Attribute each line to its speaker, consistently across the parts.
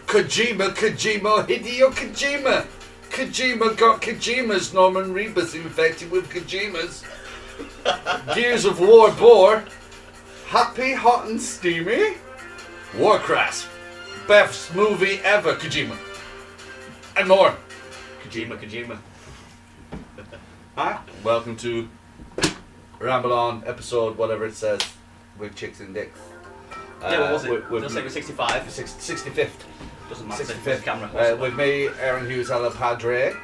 Speaker 1: Kojima, Hideo Kojima. Kojima got Kojima's. Norman Reedus infected with Kojima's. Gears of War bore. Happy, hot and steamy. Warcraft. Best movie ever, Kojima. And more.
Speaker 2: Kojima.
Speaker 1: Hi. Welcome to Ramble on episode whatever it says with chicks and dicks.
Speaker 2: Yeah, what was it? Did I say it was 65?
Speaker 1: 65th.
Speaker 2: Doesn't matter.
Speaker 1: 65th.
Speaker 2: Camera.
Speaker 1: With me, Aaron Hughes, El Padre.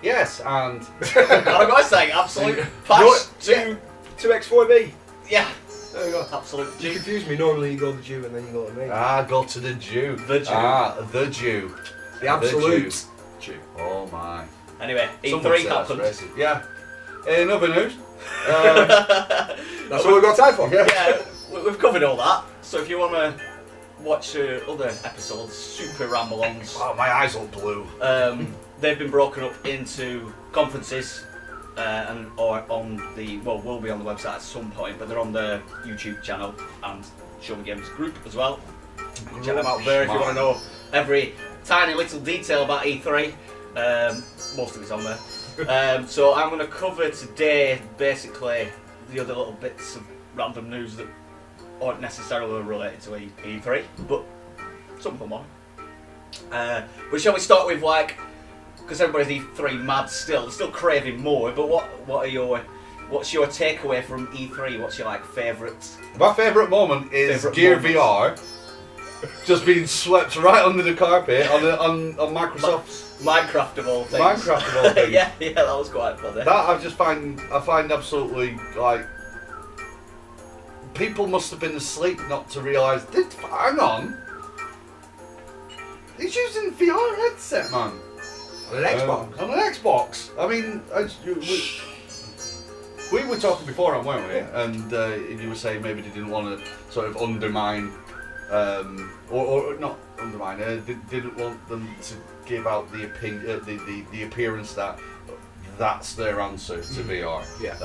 Speaker 1: Yes, and...
Speaker 2: What am I saying? Absolute pash to...
Speaker 3: 2x4B.
Speaker 2: Yeah.
Speaker 3: There we go.
Speaker 2: Absolute
Speaker 3: You
Speaker 2: G.
Speaker 3: confuse me. Normally you go to the Jew and then you go to me.
Speaker 1: go to the Jew.
Speaker 2: The Jew.
Speaker 1: The Jew.
Speaker 3: The absolute
Speaker 1: Jew. Oh my.
Speaker 2: Anyway,
Speaker 1: Someone
Speaker 2: E3
Speaker 1: said that's
Speaker 2: happened.
Speaker 1: racist. Yeah. In other news.
Speaker 3: That's what we've got time for.
Speaker 2: Yeah, we've covered all that. So if you want to watch other episodes, Super Ramble-ons,
Speaker 1: Oh, my eyes all blue.
Speaker 2: they've been broken up into conferences or on the, well, will be on the website at some point, but they're on the YouTube channel and Show Me Games group as well. Check them out there if you want to know every tiny little detail about E3. Most of it's on there. So I'm going to cover today basically the other little bits of random news that aren't necessarily related to E3, but some of them are. But shall we start with, like, because everybody's E3 mad still craving more, but what's your takeaway from E3? What's your favourites?
Speaker 1: My favourite moment is Gear VR just being swept right under the carpet on Microsoft's
Speaker 2: Minecraft of all things.
Speaker 1: Minecraft of all things.
Speaker 2: yeah, that was quite funny.
Speaker 1: That I find absolutely people must have been asleep not to realise. Hang on, he's using VR headset, man.
Speaker 3: On an Xbox.
Speaker 1: On an Xbox. I mean, we were talking before, weren't we?
Speaker 3: Yeah.
Speaker 1: And you were saying maybe they didn't want to sort of undermine, or not undermine. Didn't want them to give out the the appearance that that's their answer to VR.
Speaker 3: Yeah.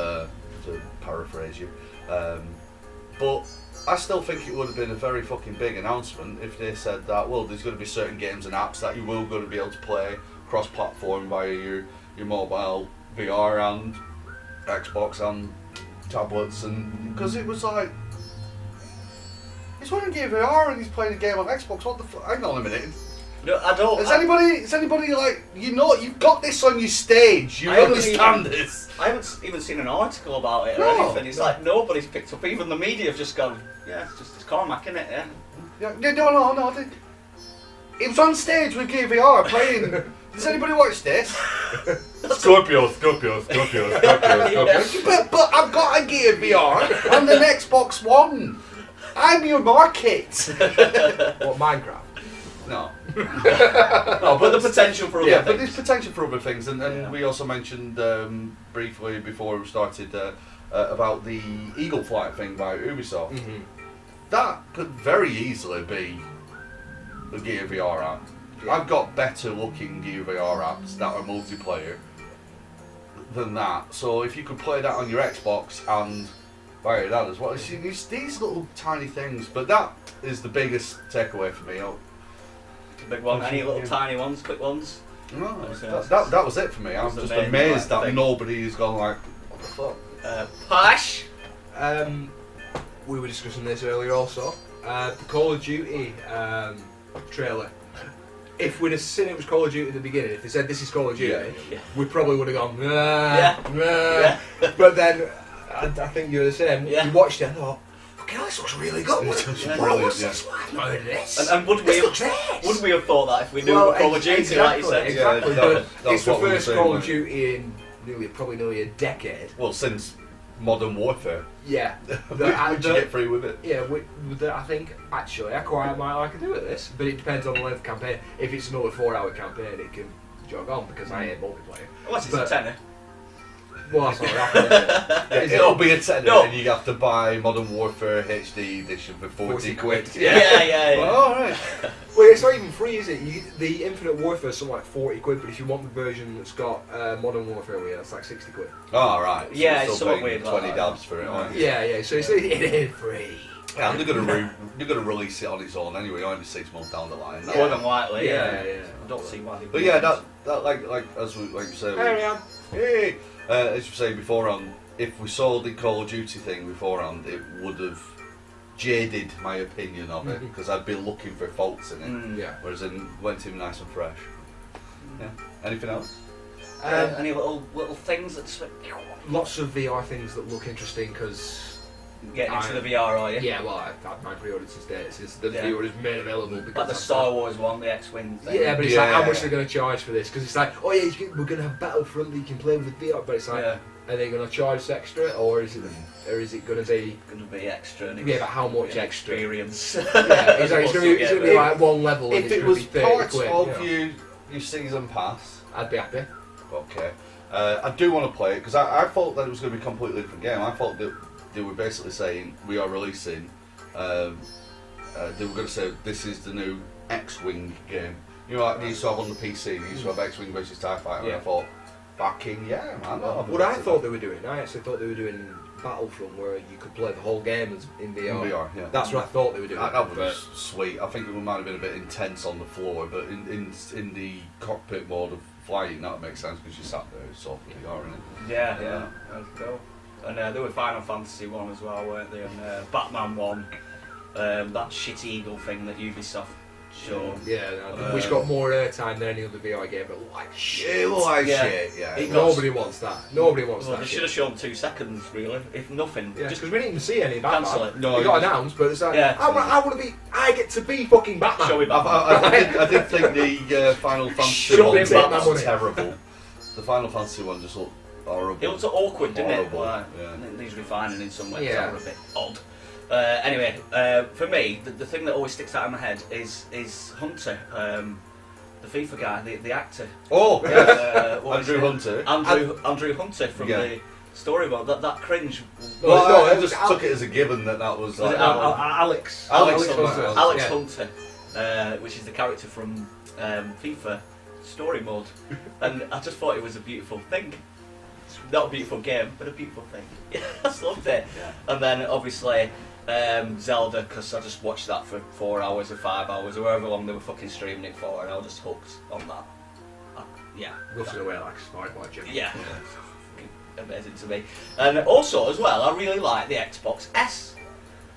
Speaker 1: To paraphrase you, but I still think it would have been a very fucking big announcement if they said that. Well, there's going to be certain games and apps that you will going to be able to play cross-platform via your mobile VR and Xbox and tablets, and because it was like he's wearing Gear VR and he's playing a game on Xbox. What the fuck? Hang on a minute.
Speaker 2: No, I don't.
Speaker 1: Is anybody like, you've got this on your stage? You understand this?
Speaker 2: I haven't even seen an article about it or
Speaker 1: No,
Speaker 2: anything. It's like nobody's picked up. Even the media have just gone, yeah, it's Cormac, isn't it? Yeah.
Speaker 1: No. It was on stage with Gear VR playing. Does anybody watch this? Scorpio.
Speaker 2: Yeah.
Speaker 1: But I've got a Gear VR on the Xbox One. I'm your market.
Speaker 3: What, Minecraft?
Speaker 1: No.
Speaker 2: No, but the potential for other
Speaker 1: but
Speaker 2: things.
Speaker 1: there's potential for other things, and
Speaker 2: Yeah.
Speaker 1: we also mentioned briefly before we started about the Eagle Flight thing by Ubisoft.
Speaker 3: Mm-hmm.
Speaker 1: That could very easily be the Gear VR app.
Speaker 3: Yeah.
Speaker 1: I've got better looking Gear VR apps that are multiplayer than that. So if you could play that on your Xbox and fire that as well, it's these little tiny things. But that is the biggest takeaway for me.
Speaker 2: Big one. Any little tiny ones, quick ones?
Speaker 1: No, that was it for me. I'm
Speaker 2: That's
Speaker 1: just
Speaker 2: the main
Speaker 1: amazed that
Speaker 2: thing.
Speaker 1: nobody has gone like, what the fuck?
Speaker 2: Pash.
Speaker 3: We were discussing this earlier also. The Call of Duty trailer. If we'd have seen it was Call of Duty at the beginning, if they said this is Call of Duty,
Speaker 2: Yeah.
Speaker 3: we probably would have gone,
Speaker 2: Yeah.
Speaker 3: But then, I think you're the same.
Speaker 2: Yeah.
Speaker 3: You watched it and thought, okay, this looks really good.
Speaker 1: It looks
Speaker 2: Yeah.
Speaker 1: brilliant,
Speaker 3: What's
Speaker 1: yeah.
Speaker 3: this? I've not heard of this.
Speaker 2: And would we
Speaker 3: This
Speaker 2: have,
Speaker 3: looks great.
Speaker 2: would we have thought that if we knew about Call of Duty, like you said?
Speaker 3: Exactly.
Speaker 1: Yeah,
Speaker 3: But
Speaker 1: that's
Speaker 3: it's the
Speaker 1: what we were
Speaker 3: first
Speaker 1: saying,
Speaker 3: Call of
Speaker 1: mate.
Speaker 3: Duty in probably nearly a decade.
Speaker 1: Well, since Modern Warfare,
Speaker 3: Yeah.
Speaker 1: which you get free with it.
Speaker 3: Yeah, I think actually I quite might like to do with this, but it depends on the length of campaign. If it's another 4-hour campaign, it can jog on because I hate multiplayer.
Speaker 2: Unless it's a tenner.
Speaker 3: Well, that's not happening, is it?
Speaker 1: Yeah,
Speaker 3: Is it?
Speaker 1: it'll be a tenner
Speaker 2: No.
Speaker 1: and you have to buy Modern Warfare HD edition for 40 quid.
Speaker 2: Yeah.
Speaker 1: Well, alright.
Speaker 3: Well, it's not even free, is it? The Infinite Warfare is something like 40 quid, but if you want the version that's got Modern Warfare with it, that's like 60 quid.
Speaker 1: Oh, right. So
Speaker 2: Yeah,
Speaker 1: you're
Speaker 2: it's
Speaker 1: still
Speaker 2: somewhat
Speaker 1: paying
Speaker 2: weird like
Speaker 1: 20
Speaker 2: that.
Speaker 1: dabs for it, aren't you?
Speaker 3: Yeah, so it ain't free.
Speaker 1: Yeah, and they're gonna release it on its own anyway, only 6 months down the line.
Speaker 2: More than likely,
Speaker 3: Yeah.
Speaker 2: I don't see why they
Speaker 1: But yeah, that like as we like you say, hey, as you say beforehand, if we saw the Call of Duty thing beforehand, it would have jaded my opinion of it because I'd be looking for faults in it.
Speaker 3: Yeah.
Speaker 1: Whereas it went in nice and fresh. Yeah. Anything else?
Speaker 2: any little things that just
Speaker 3: Lots of VR things that look interesting because.
Speaker 2: getting into the VR, are you?
Speaker 3: Yeah, well, I've had my pre-order since since the
Speaker 2: Yeah.
Speaker 3: pre-order is made available. Because
Speaker 2: Like the Star Wars one, the X-Wing thing.
Speaker 3: Yeah, but it's like how
Speaker 1: Yeah.
Speaker 3: much they're going to charge for this? Because it's like, oh yeah, we're going to have Battlefront that you can play with the VR, but it's like,
Speaker 2: Yeah.
Speaker 3: are they going to charge extra, or is it going to be?
Speaker 2: Going to be extra. And
Speaker 3: Yeah, but how much extra?
Speaker 2: Experience.
Speaker 3: Yeah, it's like, it's going to be like one level. and
Speaker 1: If
Speaker 3: it's
Speaker 1: it
Speaker 3: gonna
Speaker 1: was
Speaker 3: be 30
Speaker 1: part
Speaker 3: quid,
Speaker 1: of
Speaker 3: you know.
Speaker 1: your season pass,
Speaker 3: I'd be happy.
Speaker 1: okay. I do want to play it because I thought that it was going to be a completely different game. I thought that they were basically saying we are releasing. They were going to say this is the new X-Wing game. You know, like they used to have on the PC. They used to have X-Wing versus TIE Fighter. And I thought, fucking yeah, man.
Speaker 3: What I thought they were doing, I actually thought they were doing Battlefront, where you could play the whole game in VR.
Speaker 1: VR, yeah.
Speaker 3: That's what I thought they were doing.
Speaker 1: That was sweet. I think it might have been a bit intense on the floor, but in the cockpit mode of flying, that makes sense because you sat there soft VR, isn't it?
Speaker 2: Yeah. That's cool. And they were Final Fantasy 1 as well, weren't they? And Batman 1, that shit Eagle thing that Ubisoft showed.
Speaker 3: Yeah, which got more airtime than any other VR game, but like shit.
Speaker 1: It was like
Speaker 2: Yeah.
Speaker 1: shit, yeah.
Speaker 2: It got-
Speaker 3: Nobody wants that. Nobody wants
Speaker 2: Well,
Speaker 3: that.
Speaker 2: they should have shown 2 seconds, really, if nothing.
Speaker 3: Yeah,
Speaker 2: Just
Speaker 3: because we didn't even see any Batman.
Speaker 2: cancel it.
Speaker 1: No,
Speaker 3: it
Speaker 1: it
Speaker 3: got
Speaker 1: was-
Speaker 3: announced, but it's like,
Speaker 2: Yeah.
Speaker 3: I get to be fucking Batman.
Speaker 2: show me Batman.
Speaker 1: I did think the Final Fantasy
Speaker 3: Shut
Speaker 1: one
Speaker 3: up, Batman
Speaker 1: was
Speaker 3: money.
Speaker 1: terrible. The Final Fantasy one just looked horrible.
Speaker 2: It looked awkward, didn't it?
Speaker 1: Horrible,
Speaker 2: Like,
Speaker 1: yeah.
Speaker 2: it needs refining in some ways.
Speaker 3: Yeah.
Speaker 2: That were a bit odd. Anyway, for me, the thing that always sticks out in my head is Hunter, the FIFA guy, the actor.
Speaker 1: Oh,
Speaker 2: What was
Speaker 1: Andrew
Speaker 2: it?
Speaker 1: Hunter.
Speaker 2: Andrew Hunter from
Speaker 1: Yeah.
Speaker 2: the story mode. That cringe.
Speaker 1: Well,
Speaker 3: No,
Speaker 1: I
Speaker 3: it was
Speaker 1: just
Speaker 3: Al-
Speaker 1: took it as a given that was like.
Speaker 3: Alex.
Speaker 1: Alex
Speaker 3: Hunter.
Speaker 2: Alex
Speaker 3: Yeah.
Speaker 2: Hunter, which is the character from FIFA story mode, and I just thought it was a beautiful thing. It's not a beautiful game, but a beautiful thing. I just loved it.
Speaker 1: Yeah.
Speaker 2: And then obviously Zelda, because I just watched that for 4 hours or 5 hours or however long they were fucking streaming it for, and I was just hooked on that. Yeah.
Speaker 3: Rushing away like a smartwatch.
Speaker 2: Yeah. Fucking amazing to me. And also, as well, I really like the Xbox S.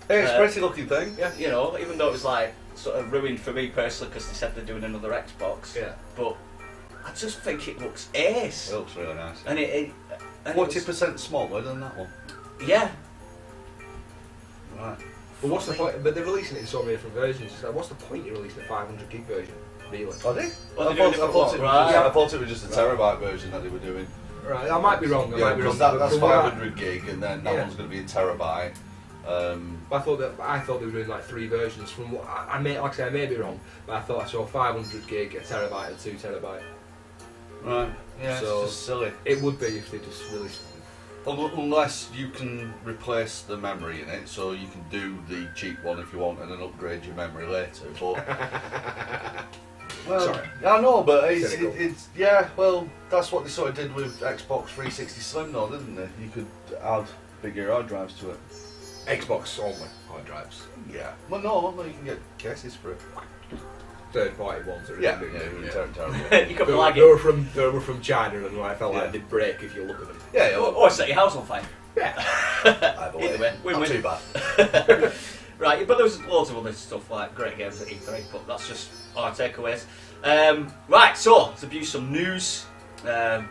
Speaker 1: Hey, it's a pretty looking thing.
Speaker 2: Yeah. You know, even though it was like sort of ruined for me personally because they said they're doing another Xbox.
Speaker 3: Yeah.
Speaker 2: But I just think it looks ace.
Speaker 1: It looks really nice.
Speaker 2: And it
Speaker 1: 40% smaller than that one.
Speaker 2: yeah.
Speaker 1: Right.
Speaker 3: But what's the point? But they're releasing it in so many different versions. It's like, what's the point you're releasing a 500 gig version? Really?
Speaker 1: Are they?
Speaker 2: Well,
Speaker 1: I
Speaker 2: they're doing
Speaker 1: thought
Speaker 2: different
Speaker 1: it
Speaker 2: ones,
Speaker 1: was
Speaker 2: right?
Speaker 1: just- I thought it was just a terabyte version that they were doing.
Speaker 3: Right, I might be wrong. I
Speaker 1: Yeah,
Speaker 3: might be wrong.
Speaker 1: because that's
Speaker 3: But what I-
Speaker 1: 500 gig, and then that
Speaker 3: Yeah.
Speaker 1: one's going to be a terabyte.
Speaker 3: I thought they were doing like 3 versions. From what I may, like I say, I may be wrong, but I thought I saw 500 gig, a terabyte, and 2 terabyte.
Speaker 1: Right. Yeah,
Speaker 3: So-
Speaker 1: it's just silly.
Speaker 3: It would be if they just released.
Speaker 1: Unless you can replace the memory in it, so you can do the cheap one if you want, and then upgrade your memory later. But well,
Speaker 3: Sorry.
Speaker 1: I know, but it's
Speaker 3: Cynical.
Speaker 1: it's yeah. Well, that's what they sort of did with Xbox 360 Slim, though, didn't they? You could add bigger hard drives to it.
Speaker 3: Xbox only hard drives.
Speaker 1: Yeah. Well, no, you can get cases for it.
Speaker 3: Third-party ones are
Speaker 1: Yeah,
Speaker 3: big,
Speaker 1: terrible.
Speaker 2: You could
Speaker 3: They
Speaker 2: flag
Speaker 3: were
Speaker 2: it.
Speaker 3: from China, and I felt
Speaker 1: Yeah.
Speaker 3: like they'd break if you look at them.
Speaker 1: Yeah,
Speaker 2: Or set your house on fire.
Speaker 3: Yeah.
Speaker 1: either
Speaker 2: Either way,
Speaker 1: not
Speaker 2: win-win.
Speaker 1: too bad.
Speaker 2: Right, but there was loads of other stuff like great games at E3, but that's just our takeaways. Right, so to view some news,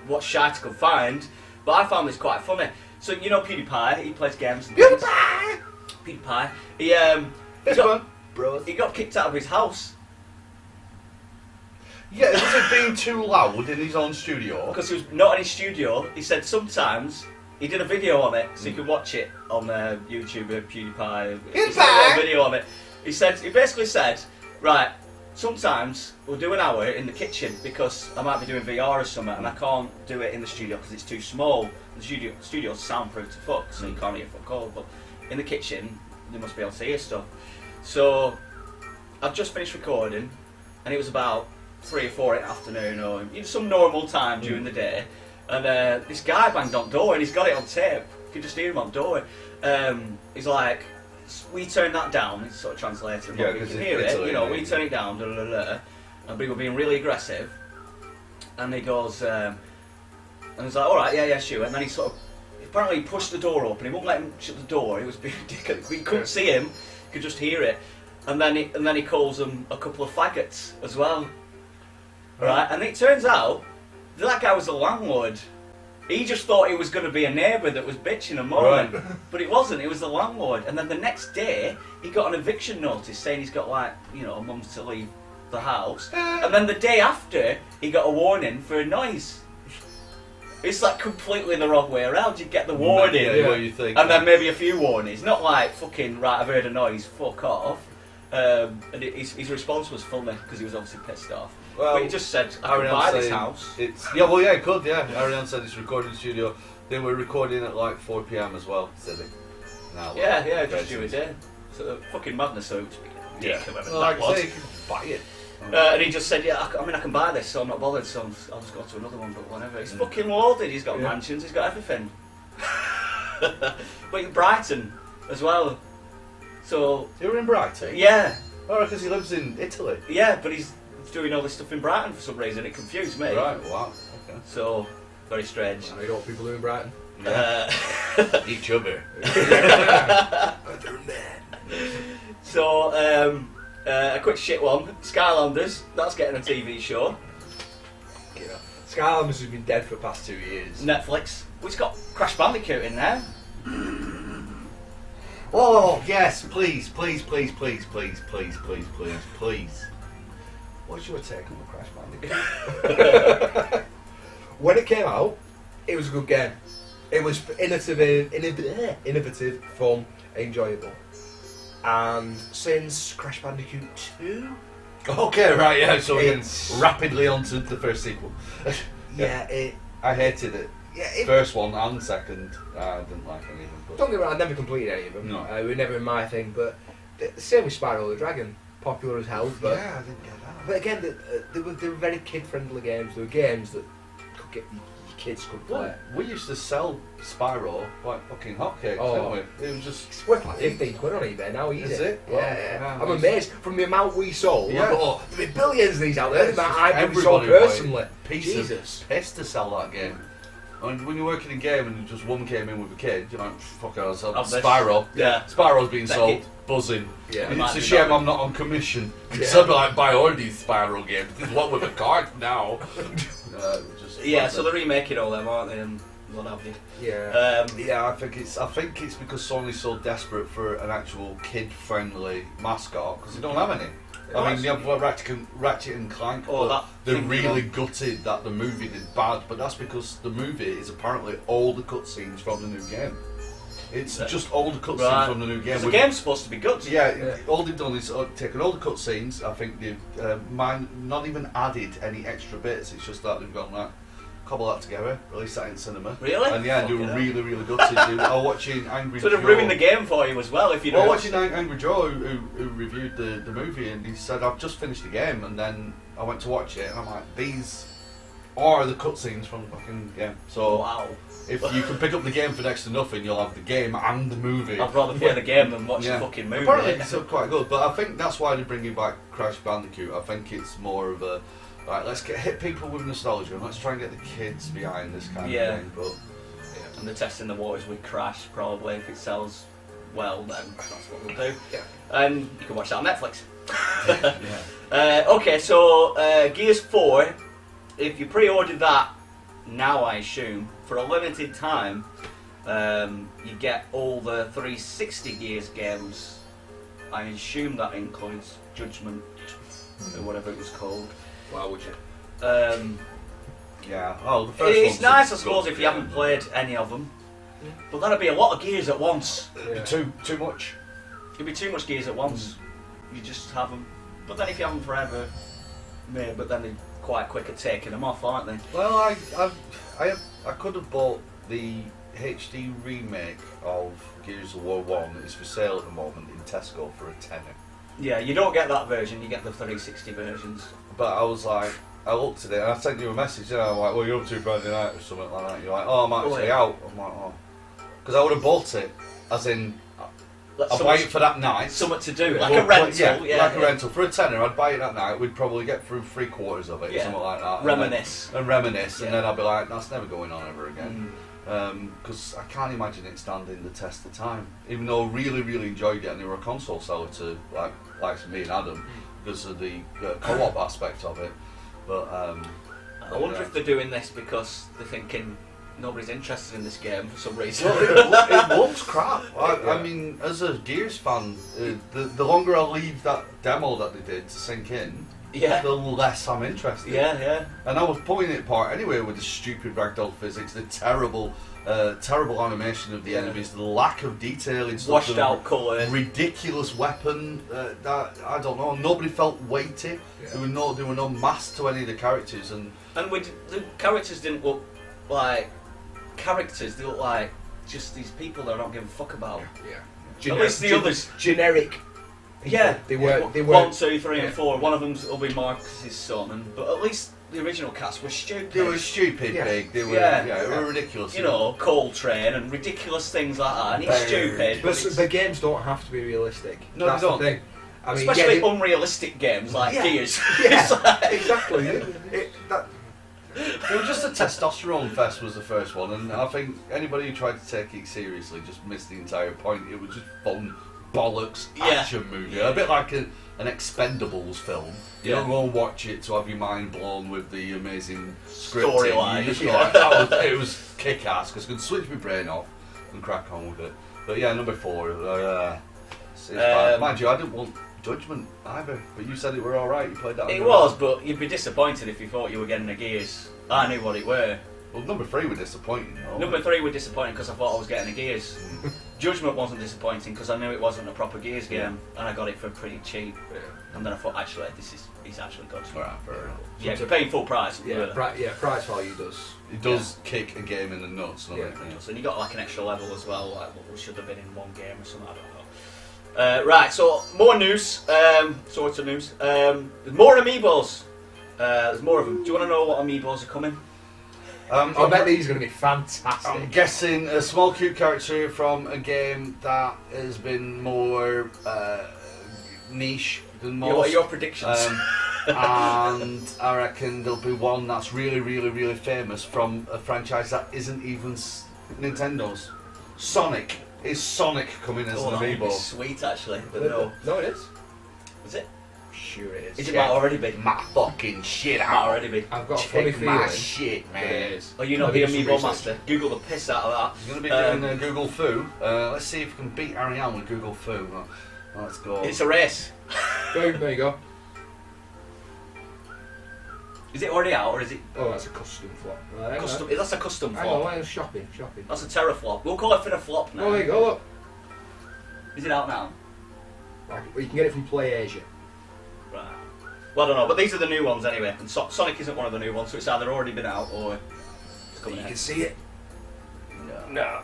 Speaker 2: what shite I could find, but I found this quite funny. So you know PewDiePie, he plays games and things. PewDiePie.
Speaker 1: Bro.
Speaker 2: He got kicked out of his house
Speaker 1: Yeah, was it being too loud in his own studio?
Speaker 2: because he was not in his studio. He said sometimes he did a video on it, so you can watch it on YouTube. PewDiePie. He did a video on it. He basically said, right, sometimes we'll do an hour in the kitchen because I might be doing VR or something and I can't do it in the studio because it's too small. The studio's soundproof to fuck, so you can't hear fuck all. But in the kitchen, you must be able to hear stuff. So I've just finished recording, and it was about 3 or 4 in the afternoon, or some normal time during the day. And this guy banged on the door, and he's got it on tape. You can just hear him on the door. He's like, "We turn that down." It's sort of translated, but you can hear it. We turn it down. Da, da, da, da. And we were being really aggressive, and he goes, and he's like, "All right, yeah, sure." And then he sort of apparently pushed the door open. He wouldn't let him shut the door. He was being ridiculous. We couldn't see him. You could just hear it. And then he calls them a couple of faggots as well. Right? And it turns out that guy was the landlord. He just thought it was going to be a neighbour that was bitching and moaning, but it wasn't. It was the landlord. And then the next day, he got an eviction notice saying he's got a month to leave the house. And then the day after, he got a warning for a noise. It's like completely the wrong way around. You get the warning,
Speaker 1: you think,
Speaker 2: and then maybe a few warnings. Not like fucking right. I've heard a noise. Fuck off. And his response was funny because he was obviously pissed off.
Speaker 1: Well,
Speaker 2: but he just said, "I can buy this house."
Speaker 1: It could. Yeah, Ariane said it's recording in the studio. They were recording at like 4 p.m. as well. Said it.
Speaker 2: Just do it there. So fucking madness. So
Speaker 1: like I say, you can buy it.
Speaker 2: And he just said, "Yeah, I can buy this, so I'm not bothered. So I'll just go to another one." But whatever. He's fucking loaded. He's got mansions. He's got everything. But in Brighton as well. So
Speaker 1: you're in Brighton?
Speaker 2: Yeah.
Speaker 1: Oh, because he lives in Italy.
Speaker 2: Yeah, but he's doing all this stuff in Brighton for some reason. It confused me.
Speaker 1: Right. Wow. Okay.
Speaker 2: So very strange.
Speaker 3: I know what people do in Brighton.
Speaker 1: Each other.
Speaker 3: Other men.
Speaker 2: So a quick shit one. Skylanders. That's getting a TV show.
Speaker 3: Skylanders has been dead for the past 2 years.
Speaker 2: Netflix. It's got Crash Bandicoot in there.
Speaker 1: Oh yes, please. What's your take on the Crash Bandicoot?
Speaker 3: When it came out, it was a good game. It was innovative, fun, enjoyable. And since Crash Bandicoot 2,
Speaker 1: Okay, right, yeah. So we're rapidly onto the first sequel. I hated it.
Speaker 3: Yeah,
Speaker 1: First one and second, I didn't like any of them. But
Speaker 3: don't get me wrong, I never completed any of them.
Speaker 1: No.
Speaker 3: They were never my thing, but the same with Spyro the Dragon. Popular as hell, but
Speaker 1: yeah, I didn't get that.
Speaker 3: But again, they were very kid-friendly games. They were games that your kids could play.
Speaker 1: Well, we used to sell Spyro like fucking hotcakes, didn't we? It was just...
Speaker 3: It's worth like 15 quid on eBay now, easy.
Speaker 1: Is it?
Speaker 3: Yeah.
Speaker 1: Wow.
Speaker 3: I'm amazed from the amount we sold.
Speaker 1: Yeah.
Speaker 3: I thought, there'll be billions of these out there.
Speaker 1: It's just
Speaker 3: I've sold personally.
Speaker 1: Jesus. Piss to sell that game. And when you're working in game and just one came in with a kid, you're like, fuck it, I'll sell Spyro.
Speaker 2: Yeah.
Speaker 1: Spyro's being sold, buzzing.
Speaker 3: Yeah.
Speaker 1: And it's a shame I'm not on commission. Because I'd be like, buy all these Spyro games. There's one with a card now.
Speaker 2: So they're remaking all them, aren't they? And what have you?
Speaker 3: Yeah.
Speaker 1: I think it's because Sony's so desperate for an actual kid-friendly mascot because they don't have any. I mean, they have Ratchet and Clank, but they're really gutted that the movie did bad. But that's because the movie is apparently all the cutscenes from the new game. It's just all the cutscenes from the new game.
Speaker 2: The game's supposed to be good.
Speaker 1: Yeah, all they've done is taken all the cutscenes. I think they've not even added any extra bits. It's just that they've gone like, cobble that together, release that in cinema.
Speaker 2: Really?
Speaker 1: And yeah, they were really gutted. I was watching Angry Joe.
Speaker 2: So they've ruined the game for you as well, if you know.
Speaker 1: Well, watching Angry Joe, who reviewed the movie, and he said, I've just finished the game, and then I went to watch it, and I'm like, these are the cutscenes from the fucking game. So
Speaker 2: wow.
Speaker 1: If you can pick up the game for next to nothing, you'll have the game and the movie.
Speaker 2: I'd rather play the game than watch the fucking movie.
Speaker 1: Apparently it's quite good, but I think that's why they're bringing back Crash Bandicoot. I think it's more of a, right, let's hit people with nostalgia and let's try and get the kids behind this kind of thing. But
Speaker 2: and they're testing the waters with Crash, probably. If it sells well, then that's what they'll do.
Speaker 3: Yeah.
Speaker 2: And you can watch that on Netflix. Okay, so Gears 4, if you pre-ordered that now, I assume, for a limited time, you get all the 360 Gears games. I assume that includes Judgment, or whatever it was called.
Speaker 3: Why would you?
Speaker 1: yeah. Oh, the first
Speaker 2: it's
Speaker 1: one's
Speaker 2: nice, I suppose, if you haven't played any of them. But that'd be a lot of Gears at once.
Speaker 1: Yeah. Too much.
Speaker 2: It'd be too much Gears at once. You just have them. But then if you have them forever, maybe, but then they're quite quick at taking them off, aren't they?
Speaker 1: Well, I could have bought the HD remake of Gears of War 1 that is for sale at the moment in Tesco for a tenner.
Speaker 2: Yeah, you don't get that version, you get the 360 versions.
Speaker 1: But I was like, I looked at it and I sent you a message, and I'm like, well, you're up to Friday night or something like that. You're like, oh, I'm actually out. I'm like, oh. Because I would have bought it, as in, I'd buy it for that night.
Speaker 2: Something to do, like
Speaker 1: Well,
Speaker 2: a rental.
Speaker 1: Yeah, like a rental. For a tenner, I'd buy it that night. We'd probably get through 3/4 of it, or something like that.
Speaker 2: Reminisce.
Speaker 1: And then I'd be like, that's never going on ever again. Because I can't imagine it standing the test of time. Even though I really, really enjoyed it, and they were a console seller to like me and Adam because of the co-op aspect of it. But
Speaker 2: I wonder if they're doing this because they're thinking nobody's interested in this game for some reason.
Speaker 1: Well, it looks crap. I mean, as a Gears fan, the longer I leave that demo that they did to sink in, the less I'm interested.
Speaker 2: Yeah.
Speaker 1: And I was pulling it apart anyway with the stupid ragdoll physics, the terrible animation of the enemies, the lack of detail in stuff,
Speaker 2: washed out colour,
Speaker 1: ridiculous weapon. That I don't know. Nobody felt weighty.
Speaker 3: Yeah.
Speaker 1: There were no mass to any of the characters, and
Speaker 2: the characters didn't look like characters. They look like just these people that I don't give a fuck about.
Speaker 3: Yeah.
Speaker 2: At least the others,
Speaker 3: generic. People.
Speaker 2: Yeah,
Speaker 3: They were
Speaker 2: 1, 2, 3, and 4. One of them will be Marcus's son, but at least the original cast was stupid.
Speaker 1: they were stupid big. They were they were ridiculous.
Speaker 2: You know, Coltrane and ridiculous things like that. And he's stupid.
Speaker 3: But the games don't have to be realistic.
Speaker 1: No,
Speaker 3: That's
Speaker 1: they don't.
Speaker 3: the thing. I mean,
Speaker 2: especially unrealistic games like Gears.
Speaker 3: Yeah,
Speaker 2: It's like-
Speaker 3: exactly.
Speaker 1: It was just a testosterone fest was the first one, and I think anybody who tried to take it seriously just missed the entire point. It was just fun, bollocks action movie, a bit like an Expendables film. You don't go and watch it to have your mind blown with the amazing scripting.
Speaker 2: Storyline.
Speaker 1: You just go, it was kick-ass because I could switch my brain off and crack on with it. But yeah, number 4. It's bad. Mind you, I didn't want Judgment either, but you said it were alright. You played that.
Speaker 2: It was, but you'd be disappointed if you thought you were getting a Gears. I knew what it were.
Speaker 1: Well, number 3 were disappointing. Though.
Speaker 2: Number 3 were disappointing because I thought I was getting a Gears. Judgment wasn't disappointing because I knew it wasn't a proper Gears game, and I got it for pretty cheap.
Speaker 3: Yeah.
Speaker 2: And then I thought, actually, he's actually good.
Speaker 1: Alright, fair enough.
Speaker 2: Yeah, if you're paying full price.
Speaker 3: Yeah, price value does.
Speaker 1: It does kick a game in the nuts, doesn't it?
Speaker 2: So you got like an extra level as well, like what should have been in one game or something. I don't know. Right, so more news. Sorts of news. There's more amiibos. There's more of them. Do you want to know what amiibos are coming?
Speaker 3: I bet these are going to be fantastic.
Speaker 1: I'm guessing a small cute character from a game that has been more niche than most.
Speaker 2: What are your predictions?
Speaker 1: And I reckon there'll be one that's really, really, really famous from a franchise that isn't even Nintendo's. Sonic. Is Sonic coming as an amiibo?
Speaker 2: Sweet, actually, but no.
Speaker 3: No, it is.
Speaker 2: Is it?
Speaker 3: Sure it is.
Speaker 2: Is it might already be?
Speaker 1: My fucking shit
Speaker 2: Might
Speaker 1: out.
Speaker 2: already be.
Speaker 3: I've got a funny
Speaker 1: Check my
Speaker 3: feeling.
Speaker 1: shit,
Speaker 3: that it
Speaker 1: man.
Speaker 3: is.
Speaker 2: Are you not
Speaker 3: I'll
Speaker 2: the
Speaker 3: do some
Speaker 2: amiibo
Speaker 3: research.
Speaker 2: master? Google the piss out of
Speaker 1: He's going to be
Speaker 2: that.
Speaker 1: doing Google Foo. Let's see if we can beat Ariane with Google Foo. Let's go.
Speaker 2: It's a race.
Speaker 3: Boom, there you go.
Speaker 2: Is it already out or is it
Speaker 3: Oh, that's a custom flop. Right, hang on.
Speaker 2: custom? That's a custom
Speaker 3: Hang on,
Speaker 2: flop.
Speaker 3: hang on, shopping.
Speaker 2: That's a teraflop. We'll call it for a flop now.
Speaker 3: Oh, there you go, look.
Speaker 2: Is it out now?
Speaker 3: Well, you can get it from Play Asia.
Speaker 2: Right. Well, I don't know, but these are the new ones anyway. And Sonic isn't one of the new ones, so it's either already been out or it's coming out.
Speaker 3: see it.
Speaker 1: No.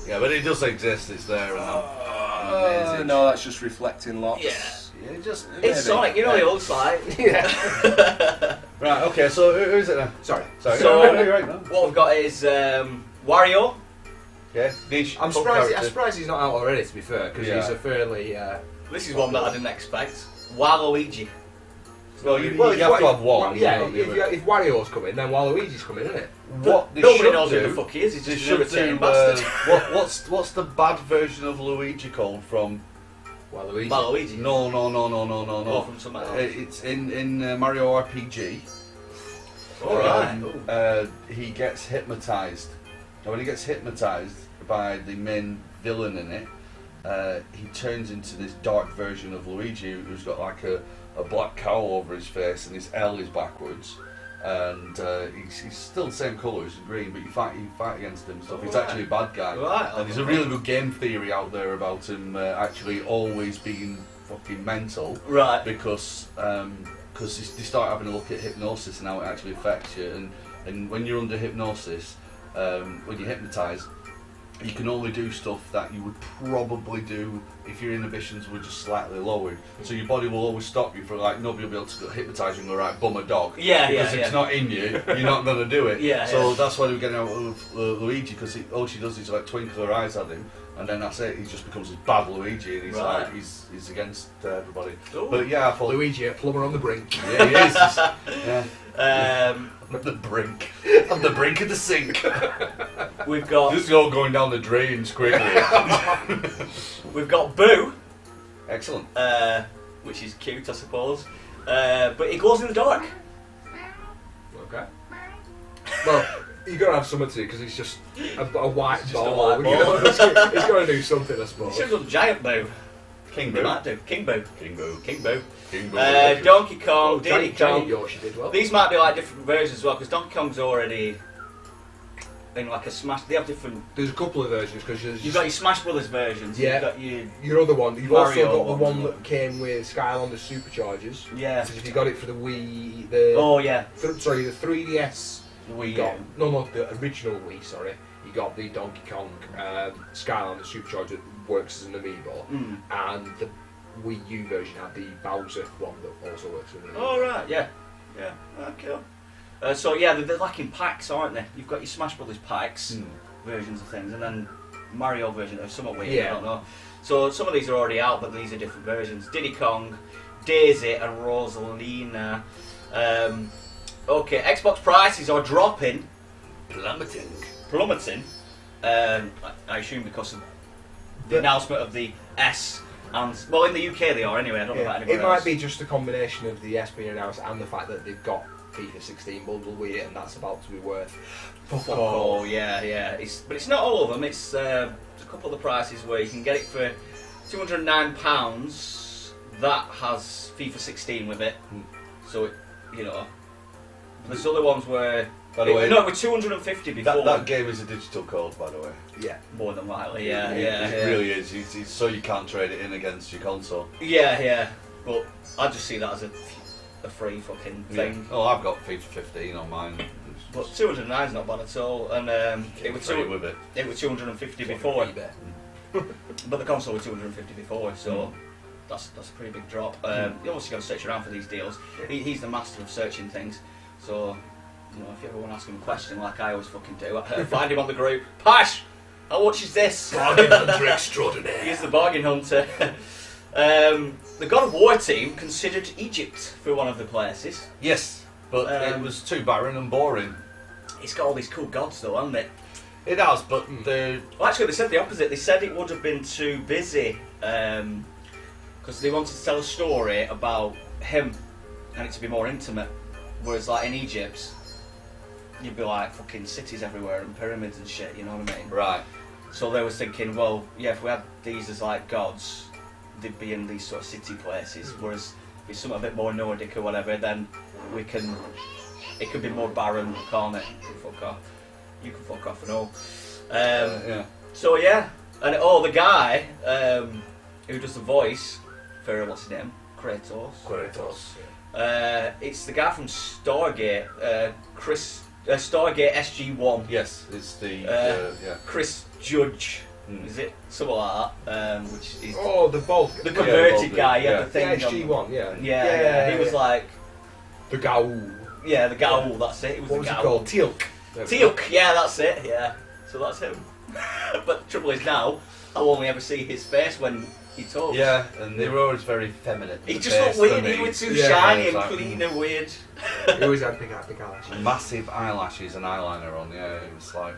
Speaker 1: Yeah, but it does exist. It's there. And
Speaker 4: no, that's just reflecting lots.
Speaker 2: Yeah.
Speaker 1: yeah, just
Speaker 2: It's Sonic, you know what it looks like.
Speaker 3: Yeah.
Speaker 1: right. Okay. So who is it then?
Speaker 3: Sorry.
Speaker 1: Sorry.
Speaker 2: So-
Speaker 1: no, you're right. No.
Speaker 2: What we've got is Wario.
Speaker 1: Okay. Niche.
Speaker 3: I'm
Speaker 1: cult
Speaker 3: surprised
Speaker 1: character.
Speaker 3: he's not out already, to be fair, because he's a fairly...
Speaker 2: This is one that I didn't expect. Waluigi.
Speaker 1: Well, you have to have one.
Speaker 3: Yeah,
Speaker 1: you know,
Speaker 3: if Wario's coming, then Waluigi's coming, isn't it?
Speaker 1: What they
Speaker 2: Nobody
Speaker 1: should
Speaker 2: knows who
Speaker 1: do,
Speaker 2: the fuck he is. He's
Speaker 1: they
Speaker 2: just a
Speaker 1: should
Speaker 2: irritating
Speaker 1: do.
Speaker 2: bastard.
Speaker 1: What's the bad version of Luigi called from?
Speaker 3: Waluigi.
Speaker 2: Waluigi.
Speaker 1: No.
Speaker 2: Oh, from somewhere else.
Speaker 1: It's in Mario RPG.
Speaker 2: Alright.
Speaker 1: He gets hypnotized. And when he gets hypnotized by the main villain in it, he turns into this dark version of Luigi who's got like a black cowl over his face and his L is backwards. And he's still the same colours, green, but you fight against him and stuff. He's actually a bad guy.
Speaker 2: Right,
Speaker 1: And there's a really good game theory out there about him actually always being fucking mental.
Speaker 2: Right.
Speaker 1: Because they start having a look at hypnosis and how it actually affects you. And when you're under hypnosis, when you're hypnotised, you can only do stuff that you would probably do if your inhibitions were just slightly lowered. So your body will always stop you for like, nobody will be able to hypnotise you and go, right, bum a dog.
Speaker 2: Yeah,
Speaker 1: because if it's not in you, you're not going to do it. So that's why we're getting out of Luigi, because all she does is like twinkle her eyes at him, and then that's it. He just becomes this bad Luigi, and he's like, he's against everybody.
Speaker 2: Ooh.
Speaker 1: But yeah, I thought
Speaker 3: Luigi, a plumber on the brink.
Speaker 1: Yeah, he is. Yeah.
Speaker 3: On the brink.
Speaker 1: On the brink of the sink.
Speaker 2: We've got.
Speaker 1: This is all going down the drains quickly.
Speaker 2: We've got Boo.
Speaker 1: Excellent.
Speaker 2: Which is cute, I suppose. But it glows in the dark.
Speaker 3: Okay. Well, you got to have something to do because it's just a white
Speaker 2: Just
Speaker 3: ball.
Speaker 2: a white ball.
Speaker 3: It's got to do something, I
Speaker 2: It
Speaker 3: suppose.
Speaker 2: shows up Giant Boo.
Speaker 1: King
Speaker 2: It
Speaker 1: Boo.
Speaker 2: might do. King Boo.
Speaker 1: King Boo.
Speaker 2: King Boo.
Speaker 1: King Boo.
Speaker 2: Donkey Kong, Diddy
Speaker 3: Giant
Speaker 2: Kong.
Speaker 3: Yoshi did well.
Speaker 2: These might be like different versions as well, because Donkey Kong's already in like a Smash. They have different.
Speaker 3: There's a couple of versions because
Speaker 2: You've got your Smash Brothers versions.
Speaker 3: Yeah.
Speaker 2: You've got
Speaker 3: your other one. You've
Speaker 2: Mario
Speaker 3: also got the
Speaker 2: one.
Speaker 3: one that came with Skylanders Superchargers.
Speaker 2: Yeah.
Speaker 3: So if you got it for the Wii,
Speaker 2: Oh yeah.
Speaker 3: the 3DS.
Speaker 2: The Wii
Speaker 3: You got
Speaker 2: U.
Speaker 3: no, the original Wii. Sorry, you got the Donkey Kong Skylanders Supercharger that works as an amiibo, and the Wii U version had the Bowser one that also works as an amiibo.
Speaker 2: Oh right. Yeah. Yeah. Oh, cool. So yeah, they're like in packs, aren't they? You've got your Smash Brothers packs, versions of things, and then Mario version of somewhat weird.
Speaker 3: Yeah.
Speaker 2: I don't know. So some of these are already out, but these are different versions. Diddy Kong, Daisy, and Rosalina. Okay, Xbox prices are dropping, plummeting. I assume because of the announcement of the S, and well, in the UK they are anyway. I don't know about anywhere
Speaker 3: It
Speaker 2: else.
Speaker 3: might be just a combination of the S being announced and the fact that they've got FIFA 16 bundled with it, and that's about to be worth.
Speaker 2: Oh yeah. But it's not all of them. It's a couple of the prices where you can get it for £209. That has FIFA 16 with it. So it, there's other ones where.
Speaker 1: By the way,
Speaker 2: no, it was 250 before.
Speaker 1: that game is a digital code, by the way.
Speaker 3: Yeah.
Speaker 2: More than likely, yeah.
Speaker 1: It really is. It's so you can't trade it in against your console.
Speaker 2: Yeah. But I just see that as a free fucking thing.
Speaker 1: Yeah. Oh, I've got FIFA 15 on mine.
Speaker 2: But 209 is not bad at all, and it was
Speaker 1: Free with it.
Speaker 2: It was 250 before.
Speaker 3: eBay.
Speaker 2: But the console was 250 before, so that's a pretty big drop. You obviously got to search around for these deals. He's the master of searching things, so if you ever want to ask him a question, like I always fucking do, find him on the group. Pash, how much is this?
Speaker 3: Bargain hunter extraordinaire.
Speaker 2: He's the bargain hunter. The God of War team considered Egypt for one of the places.
Speaker 1: Yes, but it was too barren and boring.
Speaker 2: It's got all these cool gods though, hasn't it?
Speaker 1: It has, but the
Speaker 2: Well, actually, they said the opposite. They said it would have been too busy because they wanted to tell a story about him and it to be more intimate. Whereas, like in Egypt, you'd be like fucking cities everywhere and pyramids and shit. You know what I mean?
Speaker 1: right.
Speaker 2: So they was thinking, well, yeah, if we had these as like gods, they'd be in these sort of city places. Whereas if it's something a bit more Nordic or whatever, then it could be more barren, can't it? You can fuck off and all.
Speaker 1: Yeah.
Speaker 2: So yeah, and the guy who does the voice for what's his name, Kratos. It's the guy from Stargate, Stargate SG-1.
Speaker 1: Yes, it's the yeah.
Speaker 2: Chris Judge. Is it something like that? Which is
Speaker 3: The Bulk.
Speaker 2: the converted
Speaker 1: Baldwin,
Speaker 2: guy.
Speaker 1: yeah.
Speaker 2: The thing.
Speaker 3: SG1, yeah.
Speaker 2: Yeah. He was like,
Speaker 3: The Gaul.
Speaker 2: yeah, the Gaul. That's it. It was
Speaker 3: What
Speaker 2: the
Speaker 3: was it
Speaker 2: Gaul.
Speaker 3: called? Teal'c.
Speaker 2: Teal'c, yeah, that's it, yeah. So that's him. But the trouble is now, I'll only ever see his face when he talks.
Speaker 1: Yeah, and they were always very feminine.
Speaker 2: He
Speaker 1: the
Speaker 2: just
Speaker 1: face
Speaker 2: looked
Speaker 1: for
Speaker 2: weird, he
Speaker 1: me.
Speaker 2: was too
Speaker 3: Yeah,
Speaker 2: shiny
Speaker 1: it's
Speaker 2: and
Speaker 1: like,
Speaker 2: clean and weird.
Speaker 3: He always had big eyelashes.
Speaker 1: Massive eyelashes and eyeliner on. Yeah, it was like.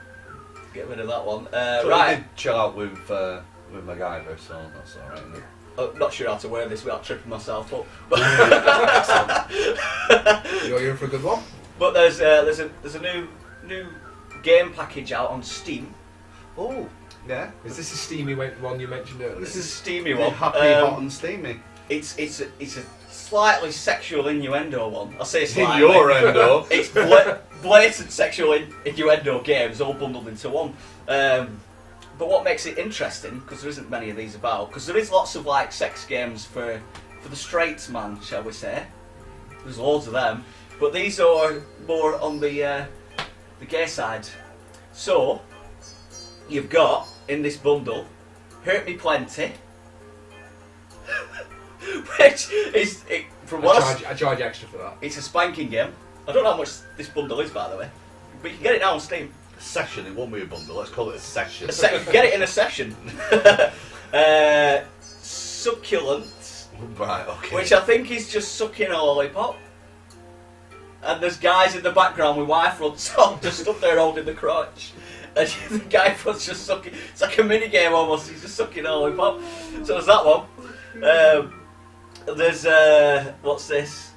Speaker 2: Get rid of that one.
Speaker 1: So
Speaker 2: Right,
Speaker 1: I did chill out with MacGyver, so that's alright. Isn't it?
Speaker 2: I'm not sure how to wear this without tripping myself up.
Speaker 3: You're in for a good one.
Speaker 2: But there's a new game package out on Steam.
Speaker 1: Oh, yeah.
Speaker 3: Is this a steamy one you mentioned earlier?
Speaker 2: This is a steamy
Speaker 1: The
Speaker 2: one.
Speaker 1: happy, hot, and steamy.
Speaker 2: It's a slightly sexual innuendo one. I say slightly.
Speaker 1: In your endo.
Speaker 2: It's blatant sexual innuendo games all bundled into one. But what makes it interesting, because there isn't many of these about, because there is lots of like sex games for the straight man, shall we say. There's loads of them, but these are more on the gay side. So you've got in this bundle, Hurt Me Plenty, which is from what
Speaker 3: I charge extra for that.
Speaker 2: it's a spanking game. I don't know how much this bundle is, by the way, but you can get it now on Steam.
Speaker 1: Session, it won't be a bundle, let's call it a session.
Speaker 2: You can get it in a session. Succulent,
Speaker 1: Right, okay.
Speaker 2: which I think is just sucking a lollipop. And there's guys in the background with wire fronts on, just up there holding the crotch. And the guy in front's just sucking. It's like a mini game almost. He's just sucking a lollipop. So there's that one. There's what's this?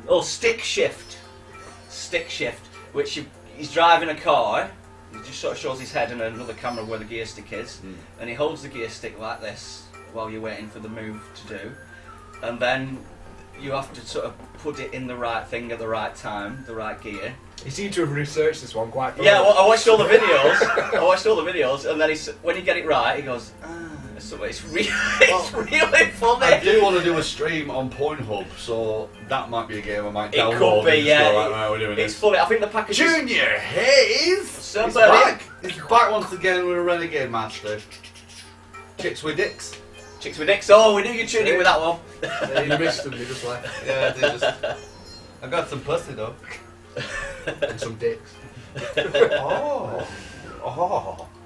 Speaker 2: Oh, Stick Shift. Stick Shift, which he's driving a car. He just sort of shows his head and another camera where the gear stick is, and he holds the gear stick like this while you're waiting for the move to do, and then you have to sort of put it in the right thing at the right time, the right gear.
Speaker 3: You seem to have researched this one quite thoroughly.
Speaker 2: Yeah, well, I watched all the videos. And then when you get it right, he goes, so it's really funny.
Speaker 1: I do want to do a stream on Pornhub, so that might be a game I might download.
Speaker 2: It could be,
Speaker 1: and
Speaker 2: yeah.
Speaker 1: just go, right, we're doing
Speaker 2: It's
Speaker 1: this.
Speaker 2: funny. I think the package is...
Speaker 1: Junior Hayes!
Speaker 2: Somebody-
Speaker 1: He's back! He's back once again with a Renegade Master. Chicks with dicks.
Speaker 2: Chicks with dicks. Oh, we knew you'd tune in with that one.
Speaker 3: Yeah, you missed them, you just left.
Speaker 1: Yeah, they just... I got some pussy though.
Speaker 3: And some dicks.
Speaker 1: Oh,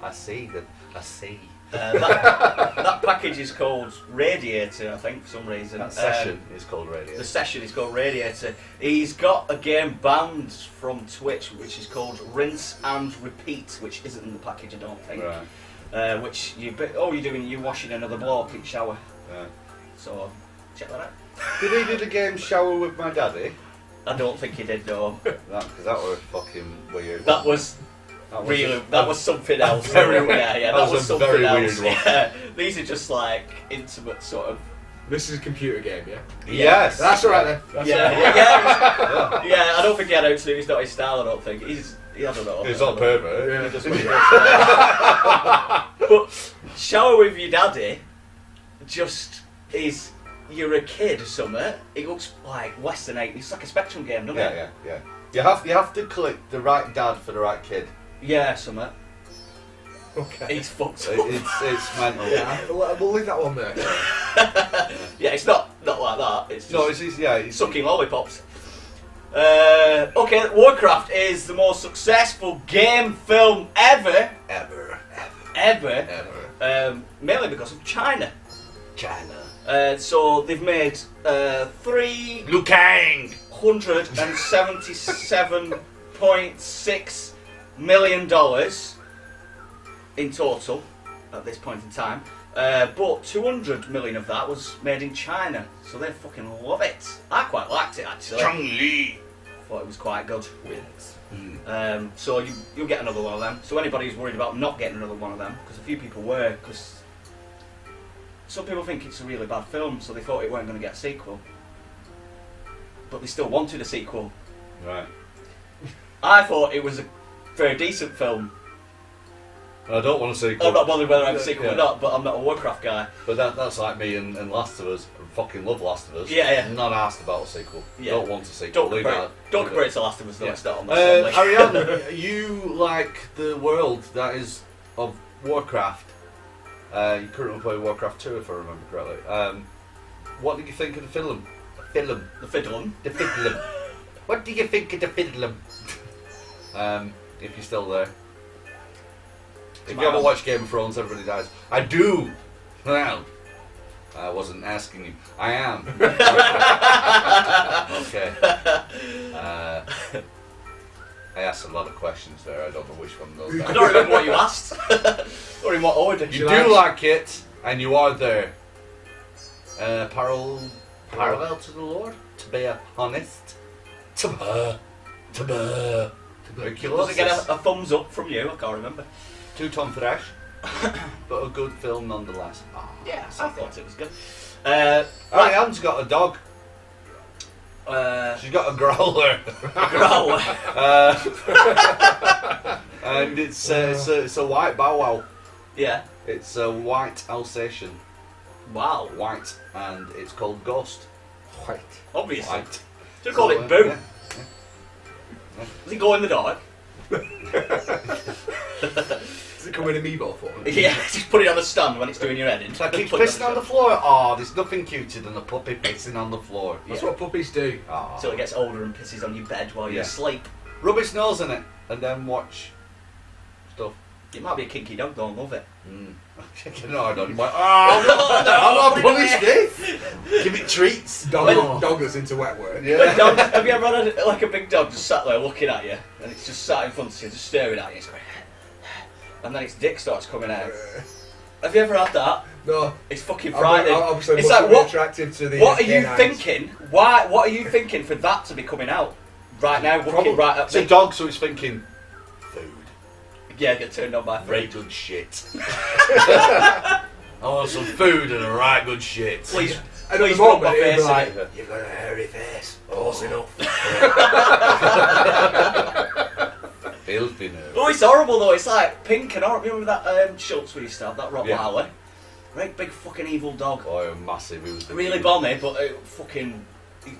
Speaker 1: I see. I see.
Speaker 2: That package is called Radiator, I think, for some reason.
Speaker 1: That session is called Radio.
Speaker 2: The session is called Radiator. He's got a game banned from Twitch, which is called Rinse and Repeat, which isn't in the package, I don't think.
Speaker 1: Right.
Speaker 2: Which you're washing another bloke in shower.
Speaker 1: Yeah.
Speaker 2: So check that out.
Speaker 1: Did he do the game Shower with My Daddy?
Speaker 2: I don't think he did though.
Speaker 1: Because that was fucking weird.
Speaker 2: That was something else.
Speaker 1: Very weird.
Speaker 2: Yeah,
Speaker 1: That
Speaker 2: that
Speaker 1: was
Speaker 2: was
Speaker 1: a
Speaker 2: something
Speaker 1: very
Speaker 2: else.
Speaker 1: weird one.
Speaker 2: Yeah. These are just like intimate sort of.
Speaker 3: This is a computer game, yeah?
Speaker 1: Yes.
Speaker 3: That's alright then. That's all right.
Speaker 2: Yeah, I don't think he had out to do. He's not his style. I don't think I don't know.
Speaker 1: It's not pervert.
Speaker 3: Yeah.
Speaker 2: He just went, but Shower with Your Daddy just is. You're a kid or something. It looks like Western 8. It's like a Spectrum game, doesn't it?
Speaker 1: Yeah. You have to click the right dad for the right kid.
Speaker 2: Yeah, something.
Speaker 3: Okay.
Speaker 2: He's fucked up.
Speaker 1: It's mental.
Speaker 3: Yeah, we'll leave that one there.
Speaker 2: Yeah, it's not like that. It's just
Speaker 1: It's
Speaker 2: sucking lollipops. Okay, Warcraft is the most successful game film ever. Mainly because of China. So they've made
Speaker 1: Liu Kang.
Speaker 2: $377.6 million in total at this point in time. But 200 million of that was made in China, so they fucking love it. I quite liked it actually.
Speaker 1: Chun-Li.
Speaker 2: Thought it was quite good. So you'll get another one of them. So anybody who's worried about not getting another one of them, because a few people were, because some people think it's a really bad film, so they thought it weren't going to get a sequel. But they still wanted a sequel.
Speaker 1: Right.
Speaker 2: I thought it was a very decent film.
Speaker 1: I don't want to see.
Speaker 2: I'm not bothered whether I have a sequel
Speaker 1: Yeah.
Speaker 2: or not, but I'm not a Warcraft guy.
Speaker 1: But that's like me and Last of Us. I fucking love Last of Us.
Speaker 2: Yeah.
Speaker 1: Not asked about a sequel.
Speaker 2: Yeah.
Speaker 1: Don't want a sequel.
Speaker 2: Don't compare it to Last of Us though,
Speaker 1: Yeah.
Speaker 2: it's not on my film list.
Speaker 1: Ariane, you like the world that is of Warcraft. You currently play Warcraft 2, if I remember correctly. What did you think of the film?
Speaker 2: The Fiddlum.
Speaker 1: The film. What do you think of the film? If you're still there. If you haven't watched Game of Thrones, everybody dies. I do. Well, I wasn't asking you. I am. Okay. I asked a lot of questions there. I don't know which one of those.
Speaker 2: I don't remember what you asked. Or in what order.
Speaker 1: You do like it, and you are there. Parallel to the Lord, to be honest. To be
Speaker 2: Does it get a thumbs up from you? I can't remember.
Speaker 1: Two-ton thrash, but a good film nonetheless.
Speaker 2: Yeah, I thought it was good.
Speaker 1: Ariane's got a dog. She's got a growler.
Speaker 2: Growler.
Speaker 1: And it's a white Bow Wow.
Speaker 2: Yeah.
Speaker 1: It's a white Alsatian.
Speaker 2: Wow.
Speaker 1: White, and it's called Ghost.
Speaker 3: White.
Speaker 2: Obviously.
Speaker 1: White.
Speaker 2: Should call it Boo.
Speaker 1: Yeah.
Speaker 2: Does he go in the dark?
Speaker 3: Does it come in a meatball form?
Speaker 2: Yeah, just put it on the stand when it's doing your head in.
Speaker 1: So I keep
Speaker 2: Put it
Speaker 1: pissing on the floor. Oh, there's nothing cuter than a puppy pissing on the floor.
Speaker 3: That's what puppies do.
Speaker 1: Oh.
Speaker 2: Till it gets older and pisses on your bed while you're
Speaker 1: Yeah.
Speaker 2: asleep.
Speaker 1: Rub its nose in it and then watch stuff.
Speaker 2: It might be a kinky dog, don't love it.
Speaker 1: Chicken hard on. Like, I'm not punished this. Give it treats.
Speaker 3: Dog that's into wet work.
Speaker 1: Yeah.
Speaker 2: Have you ever had like a big dog just sat there looking at you and it's just sat in front of you, just staring at you? It's going, and then its dick starts coming out. Have you ever had that?
Speaker 3: No.
Speaker 2: It's fucking frightening.
Speaker 3: Obviously,
Speaker 2: It's
Speaker 3: must
Speaker 2: like,
Speaker 3: be
Speaker 2: what?
Speaker 3: attractive to the.
Speaker 2: What are you
Speaker 3: canines.
Speaker 2: thinking? Why? What are you thinking for that to be coming out right now? Looking right at
Speaker 1: It's a
Speaker 2: me.
Speaker 1: dog, so it's thinking food.
Speaker 2: Yeah, get turned on by
Speaker 1: Very
Speaker 2: food.
Speaker 1: good shit. I want some food and a right good shit.
Speaker 2: Please,
Speaker 3: And at
Speaker 2: please
Speaker 3: the
Speaker 2: rub my
Speaker 3: moment, it'd
Speaker 2: face
Speaker 3: be
Speaker 2: in
Speaker 3: like,
Speaker 2: it.
Speaker 3: you've got a hairy face. Close enough.
Speaker 1: Filthy no.
Speaker 2: Oh, it's horrible though. It's like pink and orange. Remember that Schultz we used to have, that Rottweiler? Great big fucking evil dog.
Speaker 1: Oh, massive. He was
Speaker 2: Really bomby, but fucking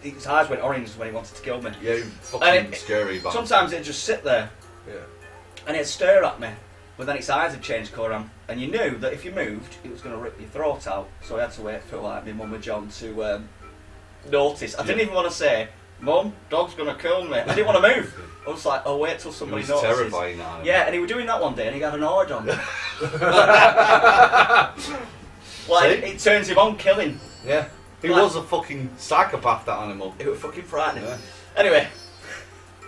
Speaker 2: his eyes went orange when he wanted to kill me.
Speaker 1: Yeah, fucking
Speaker 2: And
Speaker 1: scary. Bad.
Speaker 2: Sometimes it'd just sit there
Speaker 3: Yeah.
Speaker 2: and it'd stare at me, but then its eyes had changed colour, and you knew that if you moved, it was going to rip your throat out. So I had to wait for like my mum and John to notice. I didn't even want to say, "Mum, dog's going to kill me." I didn't want to move. I was like, "Oh, wait till
Speaker 1: It
Speaker 2: somebody
Speaker 1: was
Speaker 2: notices."
Speaker 1: terrifying. That
Speaker 2: Yeah, and he was doing that one day, and he got an horde on me. Like it turns him on, killing.
Speaker 1: Yeah. He
Speaker 2: Like-
Speaker 1: was a fucking psychopath, that animal.
Speaker 2: It was fucking frightening.
Speaker 1: Yeah.
Speaker 2: Anyway,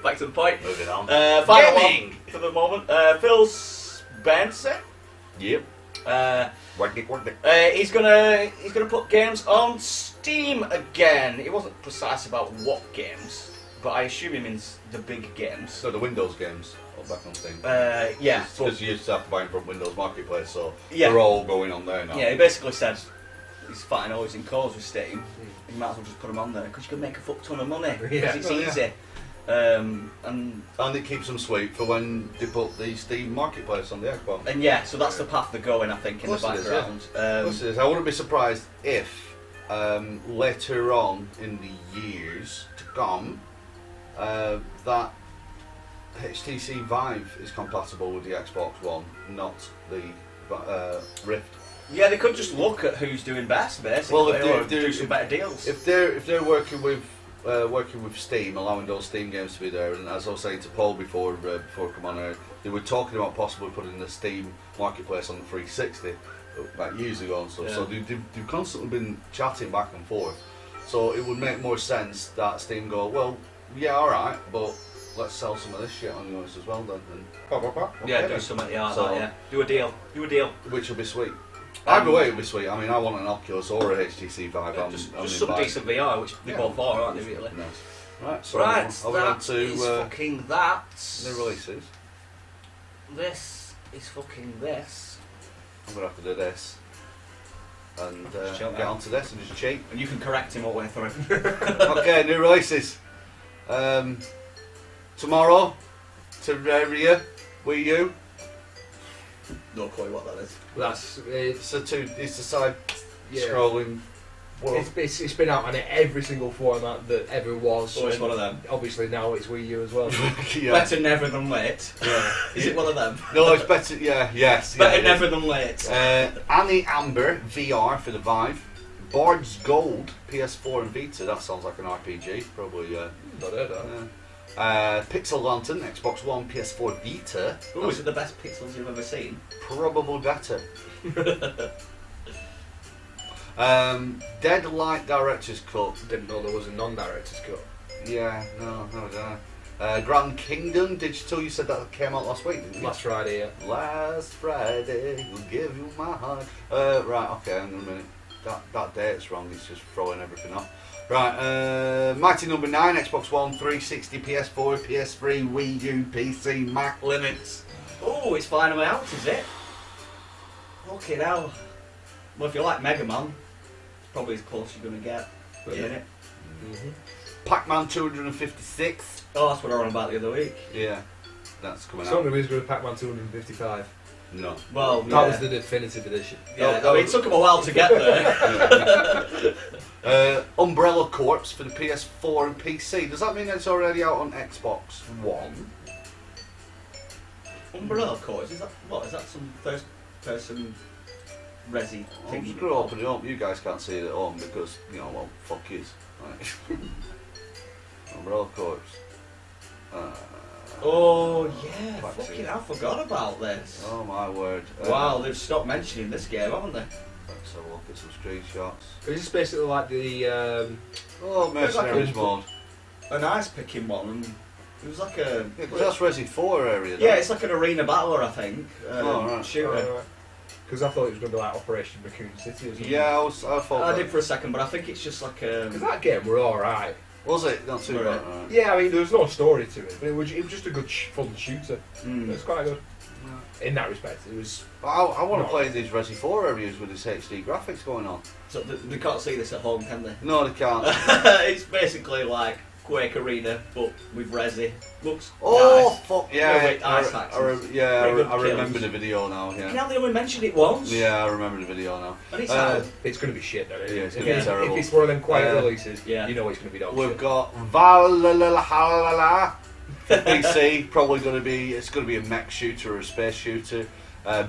Speaker 2: back to the point.
Speaker 1: Moving on.
Speaker 2: Final
Speaker 1: Gaming.
Speaker 2: one for the moment. Phil Spencer.
Speaker 1: Yep.
Speaker 2: Uh,
Speaker 1: Work it.
Speaker 2: he's gonna put games on Steam again. He wasn't precise about what games, but I assume he means the big games.
Speaker 1: So the Windows games are back on Steam.
Speaker 2: Yeah, but,
Speaker 1: Because you used to have to buy them from Windows Marketplace, so
Speaker 2: Yeah.
Speaker 1: they're all going on there now.
Speaker 2: yeah. He basically said he's fighting always in cause with Steam. You might as well just put them on there because you can make a fuck ton of money. 'Cause
Speaker 3: Yeah.
Speaker 2: it's
Speaker 1: Well, yeah.
Speaker 2: easy. And
Speaker 1: And it keeps them sweet for when they put the Steam Marketplace on the Xbox.
Speaker 2: yeah, so that's the path they're going, I think, in the
Speaker 1: Of course it is, yeah.
Speaker 2: background.
Speaker 1: Of course it is. I wouldn't be surprised if later on in the years to come that HTC Vive is compatible with the Xbox One, not the Rift.
Speaker 2: Yeah, they could just look at who's doing best, basically,
Speaker 1: Well, if they-
Speaker 2: or
Speaker 1: if they-
Speaker 2: do some better deals.
Speaker 1: If they're working with Steam, allowing those Steam games to be there, and as I was saying to Paul before we come on air, they were talking about possibly putting the Steam Marketplace on the 360 like years ago and stuff.
Speaker 2: Yeah.
Speaker 1: So they've constantly been chatting back and forth. So it would make more sense that Steam go, well, yeah, all right, but let's sell some of this shit on yours as well then. And
Speaker 2: Yeah,
Speaker 1: okay.
Speaker 2: do something like
Speaker 1: So-
Speaker 2: that, yeah. Do a deal.
Speaker 1: Which will be sweet. Either way, it'll be sweet. I mean, I want an Oculus or a HTC Vive. I'm
Speaker 2: Just
Speaker 1: in
Speaker 2: some
Speaker 1: by.
Speaker 2: decent VR, which
Speaker 1: Yeah.
Speaker 2: people are, aren't they, really?
Speaker 1: Nice. Right, so
Speaker 2: Right,
Speaker 1: I'll on
Speaker 2: that
Speaker 1: to
Speaker 2: is fucking that.
Speaker 1: the releases.
Speaker 2: This is fucking this.
Speaker 1: I'm gonna have to do this and
Speaker 2: Just chill
Speaker 1: get
Speaker 2: out.
Speaker 1: onto this and just cheat.
Speaker 2: And you can correct him all the way through.
Speaker 1: Okay, new releases. Tomorrow, Terraria, Wii U.
Speaker 2: No clue what that is.
Speaker 3: It's
Speaker 1: It's a side
Speaker 3: yeah.
Speaker 1: scrolling world.
Speaker 3: It's been out on every single format that ever was.
Speaker 2: Oh, it's
Speaker 3: and
Speaker 2: one of them.
Speaker 3: Obviously now it's Wii U as well.
Speaker 1: Yeah.
Speaker 2: Better never than late.
Speaker 1: Yeah.
Speaker 2: Is it one of them?
Speaker 1: No, it's better. Yeah, yes.
Speaker 2: Better
Speaker 1: yeah,
Speaker 2: never than late.
Speaker 1: Annie Amber VR for the Vive. Bard's Gold PS4 and Vita. That sounds like an RPG. Probably.
Speaker 3: Not heard of that.
Speaker 1: Pixel Lantern Xbox One PS4 Vita.
Speaker 2: Ooh, is it the best pixels you've ever seen?
Speaker 1: Probably better. Deadlight Director's Cut.
Speaker 3: Didn't know there was a non-director's cut.
Speaker 1: Yeah, no, I don't know. Grand Kingdom Digital, you said that came out last week, didn't you?
Speaker 3: Last Friday, yeah.
Speaker 1: Last Friday, will give you my heart. Right, okay, hang on a minute. That date's wrong, it's just throwing everything off. Right, Mighty Number 9, Xbox One, 360, PS4, PS3, Wii U, PC, Mac, Linux.
Speaker 2: Oh, it's flying away out, is it? Fucking hell. Well, if you like Mega Man, it's probably as close as you're going to get for a minute.
Speaker 3: Mm-hmm.
Speaker 1: Pac-Man 256.
Speaker 2: Oh, that's what I was on about the other week.
Speaker 1: Yeah, that's coming
Speaker 3: It's
Speaker 1: out.
Speaker 3: not going to be as good as Pac-Man 255.
Speaker 1: No.
Speaker 2: Well,
Speaker 3: That was the definitive edition.
Speaker 2: Yeah, I mean, it took them a while to get there.
Speaker 1: Umbrella Corps for the PS4 and PC. Does that mean it's already out on Xbox One?
Speaker 2: Umbrella Corps, is that what? Is that some first-person resi
Speaker 1: I'm
Speaker 2: thing?
Speaker 1: just going to open it up. You guys can't see it at home because, well, fuck yous. Right. Umbrella Corps.
Speaker 2: Oh yeah,
Speaker 1: Vaccine.
Speaker 2: fucking I forgot about this.
Speaker 1: Oh my word.
Speaker 2: Wow, they've stopped mentioning this game, haven't they?
Speaker 1: Let's have a look at some screenshots.
Speaker 3: It's just basically like the...
Speaker 1: Oh, Mercenaries
Speaker 3: like a-
Speaker 1: mode.
Speaker 2: An ice picking one, and it was like a
Speaker 1: Yeah, because that's Resi 4 area.
Speaker 2: yeah, it's like an arena battler, I think.
Speaker 1: Oh, right.
Speaker 2: Shooter.
Speaker 3: Because I thought it was going to be like Operation Raccoon City or something.
Speaker 1: Yeah, I thought
Speaker 2: I
Speaker 1: that.
Speaker 2: did for a second, but I think it's just like
Speaker 3: Because that game were alright.
Speaker 1: Was it? Not too
Speaker 2: Right.
Speaker 1: bad. Right.
Speaker 3: Yeah, I mean, there was no story to it, but it was just a good, fun shooter. It was quite good. In that respect, it was...
Speaker 1: I want to
Speaker 3: No.
Speaker 1: play these Resi 4 areas with this HD graphics going on.
Speaker 2: So they can't see this at home, can they?
Speaker 1: No, they can't.
Speaker 2: It's basically like Quake Arena, but with resi. Looks
Speaker 1: Oh,
Speaker 2: nice.
Speaker 1: fuck, yeah.
Speaker 2: with ice axes.
Speaker 1: Yeah,
Speaker 2: Very good
Speaker 1: I remember
Speaker 2: kills.
Speaker 1: the video now,
Speaker 2: You
Speaker 1: yeah.
Speaker 2: know, they only mentioned it once.
Speaker 1: Yeah, I remember the video now.
Speaker 2: And it's
Speaker 1: Uh,
Speaker 2: out.
Speaker 3: It's going to be shit, though. Isn't
Speaker 1: Yeah,
Speaker 3: it?
Speaker 1: it's gonna be
Speaker 3: If
Speaker 1: terrible.
Speaker 3: If it's one of them quiet releases,
Speaker 2: Yeah.
Speaker 3: you know it's going to be dog
Speaker 1: We've
Speaker 3: shit.
Speaker 1: got Valhalla for PC. Probably going to be, it's going to be a mech shooter or a space shooter.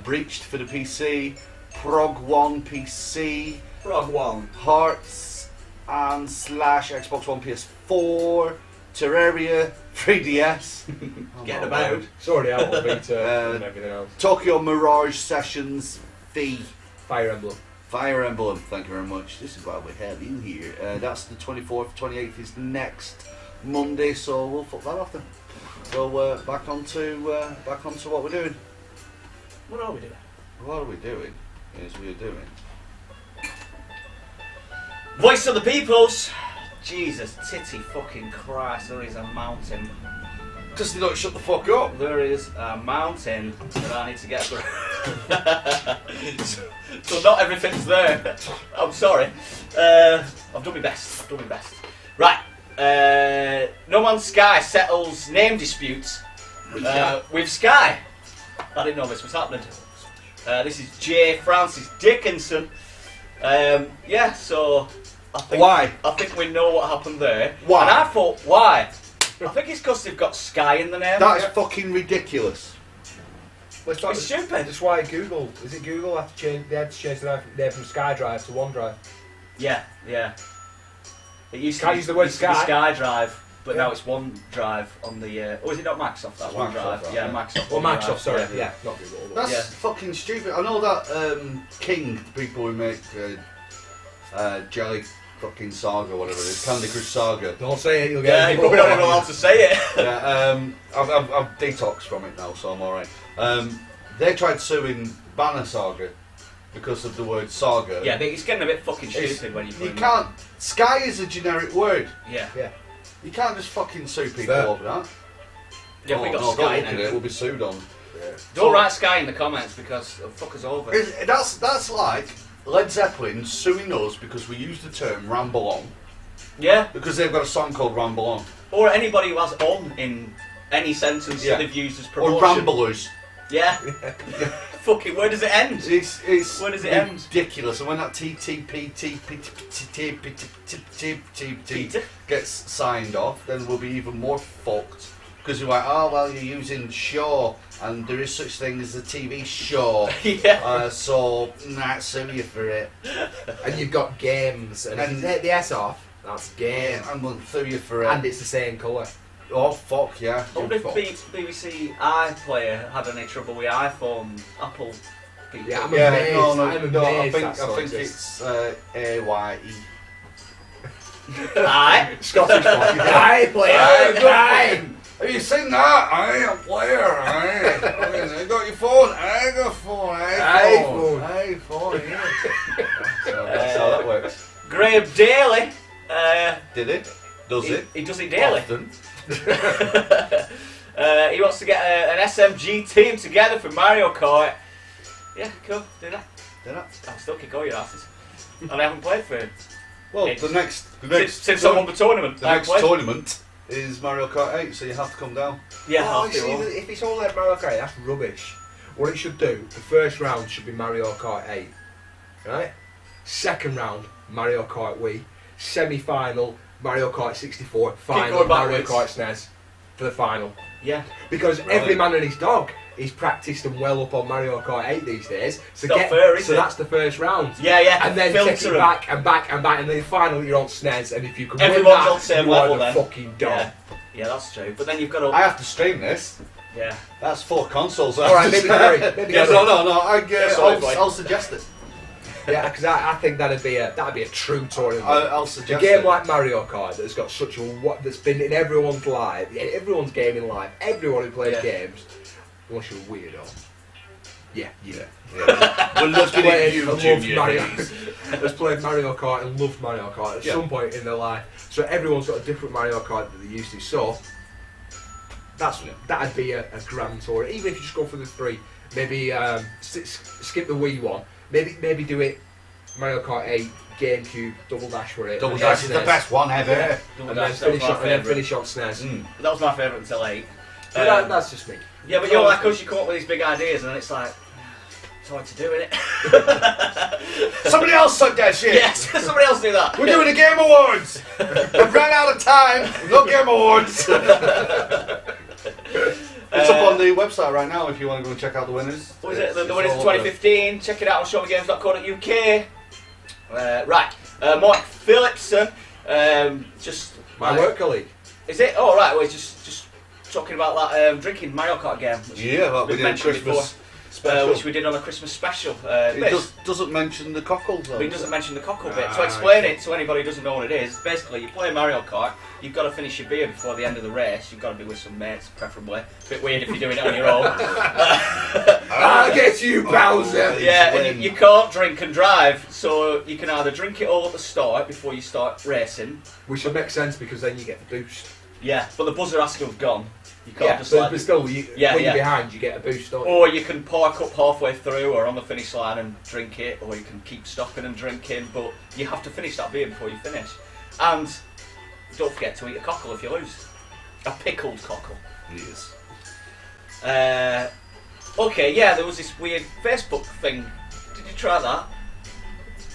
Speaker 1: Breached for the PC. Prog 1 PC.
Speaker 2: Frog One.
Speaker 1: Hearts and / Xbox One PS4. Terraria 3DS.
Speaker 2: Get
Speaker 1: my
Speaker 2: about.
Speaker 1: word.
Speaker 3: It's already out on Vita and everything else.
Speaker 1: Tokyo Mirage Sessions V.
Speaker 3: Fire Emblem.
Speaker 1: Fire Emblem, thank you very much. This is why we have you here. That's the 24th, 28th is next Monday, so we'll fuck that off then. So back onto what we're doing.
Speaker 2: What are we doing?
Speaker 1: What are we doing? Is we're doing.
Speaker 2: Voice of the Peoples. Jesus, titty fucking Christ, there is a mountain.
Speaker 1: Because they don't shut the fuck up.
Speaker 2: There is a mountain that I need to get through. so not everything's there. I'm sorry. I've done my best. Right. No Man's Sky settles name disputes with Sky. I didn't know this was happening. This is J. Francis Dickinson. Yeah, so I think
Speaker 1: Why?
Speaker 2: I think we know what happened there.
Speaker 1: Why?
Speaker 2: And I thought, why? I think it's because they've got Sky in the name.
Speaker 1: That's fucking ridiculous.
Speaker 3: Well,
Speaker 2: It's stupid.
Speaker 3: That's why Google. Is it Google? They had to change the name from SkyDrive to OneDrive.
Speaker 2: Yeah. It used
Speaker 3: Can't
Speaker 2: to
Speaker 3: use the word
Speaker 2: used to be
Speaker 3: Sky.
Speaker 2: SkyDrive, but
Speaker 3: Yeah.
Speaker 2: now it's OneDrive on the. Or is it not Microsoft? That
Speaker 1: It's
Speaker 2: OneDrive.
Speaker 1: Microsoft,
Speaker 2: Yeah,
Speaker 1: yeah.
Speaker 2: Microsoft.
Speaker 3: Well,
Speaker 2: OneDrive,
Speaker 3: Microsoft, sorry.
Speaker 2: yeah.
Speaker 3: Yeah, not Google. but-
Speaker 1: That's
Speaker 2: Yeah.
Speaker 1: fucking stupid. I know that King, the people who make Jelly fucking Saga, whatever it is, Candy Crush Saga.
Speaker 3: Don't say it, you'll get
Speaker 2: Yeah, you probably don't know how to say it.
Speaker 1: Yeah, I've detoxed from it now, so I'm alright. They tried suing Banner Saga because of the word Saga.
Speaker 2: Yeah, it's getting a bit fucking
Speaker 1: It's-
Speaker 2: stupid when you put
Speaker 1: You
Speaker 2: it in.
Speaker 1: can't. Sky is a generic word.
Speaker 2: Yeah.
Speaker 1: You can't just fucking sue people
Speaker 3: Fair.
Speaker 1: over that.
Speaker 2: Yeah, we got
Speaker 1: no,
Speaker 2: Sky
Speaker 1: don't look at
Speaker 2: now.
Speaker 1: it. We'll be sued on.
Speaker 2: Don't write Sky in the comments because it'll fuck us over.
Speaker 1: That's like Led Zeppelin suing us because we use the term Ramble On
Speaker 2: Yeah.
Speaker 1: because they've got a song called Ramble On
Speaker 2: Or anybody who has on in any sentence
Speaker 1: Yeah.
Speaker 2: that they've used as promotion.
Speaker 1: or Ramblers.
Speaker 2: Yeah. Fucking, where does it end?
Speaker 1: It's
Speaker 2: Where does it end?
Speaker 1: ridiculous. And when that TTP gets signed off, then we'll be even more fucked. Because you're like, oh well, you're using Shaw, and there is such thing as the TV show.
Speaker 2: Yeah.
Speaker 1: So sue you for it.
Speaker 3: And you've got games, and if you take the S off, that's game.
Speaker 1: Yeah, and we'll sue you for it.
Speaker 3: And it's the same colour.
Speaker 1: Oh fuck yeah.
Speaker 2: I wonder if
Speaker 1: Fuck.
Speaker 2: BBC iPlayer had any trouble with iPhone, Apple people.
Speaker 3: Yeah, I'm
Speaker 1: Yeah,
Speaker 3: amazed.
Speaker 1: no,
Speaker 3: I'm
Speaker 1: no, I
Speaker 3: amazed
Speaker 1: think
Speaker 3: that still
Speaker 1: it's
Speaker 3: exists.
Speaker 1: AYE.
Speaker 2: Aye.
Speaker 3: Scottish one. I play.
Speaker 1: Aye, have you seen that? I am a player. I got your phone. I got phone. iPhone. Yeah. So that's how that works.
Speaker 2: Graham Daly.
Speaker 1: Did it? Does it?
Speaker 2: He does it daily.
Speaker 1: Often.
Speaker 2: He wants to get an SMG team together for Mario Kart. Yeah, cool. Do that.
Speaker 1: Did it?
Speaker 2: I'll still kick all your asses. And I haven't played for
Speaker 1: Well,
Speaker 2: It's-
Speaker 1: the next
Speaker 2: since I won the tournament.
Speaker 1: the next tournament is Mario Kart 8, so you have to come down.
Speaker 2: Yeah,
Speaker 3: Oh,
Speaker 2: I'll
Speaker 3: you
Speaker 2: do
Speaker 3: see,
Speaker 2: all.
Speaker 3: if it's all like Mario Kart 8, that's rubbish. What it should do, the first round should be Mario Kart 8, right? Second round, Mario Kart Wii. Semi-final, Mario Kart 64. Final,
Speaker 2: going
Speaker 3: Mario
Speaker 2: backwards.
Speaker 3: Kart SNES for the final.
Speaker 2: Yeah.
Speaker 3: Because
Speaker 1: Right.
Speaker 3: every man and his dog is practiced and well up on Mario Kart 8 these days. So,
Speaker 2: Not fair, is
Speaker 3: so
Speaker 2: it?
Speaker 3: that's the first round.
Speaker 2: Yeah, yeah.
Speaker 3: And then
Speaker 2: filter
Speaker 3: take it
Speaker 2: 'em.
Speaker 3: back and back and back, and then finally you're on SNES, and if you can
Speaker 2: Everyone's
Speaker 3: win that,
Speaker 2: on the same
Speaker 3: you
Speaker 2: level
Speaker 3: are the
Speaker 2: then.
Speaker 3: fucking dog.
Speaker 2: Yeah. Yeah, that's true. But then you've got to.
Speaker 1: I have to stream this.
Speaker 2: Yeah.
Speaker 1: That's 4 consoles.
Speaker 3: All right, maybe 3. Maybe
Speaker 1: Yeah,
Speaker 3: three.
Speaker 1: no.
Speaker 2: sorry, boy.
Speaker 1: I'll suggest it.
Speaker 3: Yeah, because I think that'd be a true tournament.
Speaker 1: I'll
Speaker 3: a
Speaker 1: suggest
Speaker 3: game
Speaker 1: it.
Speaker 3: like Mario Kart that's got such that's been in everyone's life, everyone's gaming life, everyone who plays
Speaker 2: Yeah.
Speaker 3: games, unless you're a weirdo. Yeah.
Speaker 1: Yeah. We're looking
Speaker 3: Played
Speaker 1: at you,
Speaker 3: and loved
Speaker 1: Junior.
Speaker 3: Mario. Has played Mario Kart and loved Mario Kart at
Speaker 1: Yeah.
Speaker 3: some point in their life. So everyone's got a different Mario Kart that they used to. So that'd be a grand tour. Even if you just go for the 3, maybe skip the Wii one. Maybe do it Mario Kart 8, GameCube, Double Dash for it.
Speaker 1: Double
Speaker 3: and
Speaker 1: Dash
Speaker 3: then
Speaker 1: is the
Speaker 3: SNES.
Speaker 1: best one ever.
Speaker 2: Double
Speaker 3: And then
Speaker 2: Dash, that was
Speaker 3: finish
Speaker 2: my
Speaker 3: on, and then
Speaker 2: favourite.
Speaker 3: finish on SNES.
Speaker 1: Mm.
Speaker 2: That was my favourite until 8.
Speaker 3: But that's just me.
Speaker 2: Yeah, but you're like us, you come up with these big ideas and then it's like, it's hard to do, innit?
Speaker 1: Somebody else suck that shit.
Speaker 2: Yes, somebody else do that.
Speaker 1: We're doing the Game Awards. We've run out of time. No Game Awards. It's up on the website right now if you want to go and check out the winners.
Speaker 2: What was it? The
Speaker 1: It's
Speaker 2: winners of
Speaker 1: all up there.
Speaker 2: 2015. Check it out on showmegames.co.uk. Right, Mark Phillipson. Just
Speaker 3: My work colleague.
Speaker 2: Is it? Oh right. Well, just talking about that drinking Mario Kart game. Which
Speaker 1: Yeah, that we
Speaker 2: we've
Speaker 1: did
Speaker 2: mentioned
Speaker 1: Christmas
Speaker 2: before,
Speaker 1: special.
Speaker 2: which we did on a Christmas special.
Speaker 1: It doesn't mention the cockles though.
Speaker 2: But he doesn't mention the cockle bit.
Speaker 3: Ah,
Speaker 2: To explain
Speaker 3: okay.
Speaker 2: it to anybody who doesn't know what it is, basically you play Mario Kart, you've got to finish your beer before the end of the race, you've got to be with some mates, preferably. A bit weird if you're doing it on your own.
Speaker 3: I'll get you, Bowser!
Speaker 2: Yeah, and you can't drink and drive, so you can either drink it all at the start before you start racing.
Speaker 3: Which would make sense because then you get the boost.
Speaker 2: Yeah, but the buzzer has to have gone. You can't
Speaker 3: Yeah,
Speaker 2: just
Speaker 3: but still, when
Speaker 2: Yeah.
Speaker 3: you're behind, you get a boost, don't you?
Speaker 2: Or you can park up halfway through or on the finish line and drink it, or you can keep stopping and drinking, but you have to finish that beer before you finish. And don't forget to eat a cockle if you lose. A pickled cockle.
Speaker 1: Yes.
Speaker 2: Okay, yeah, there was this weird Facebook thing. Did you try that?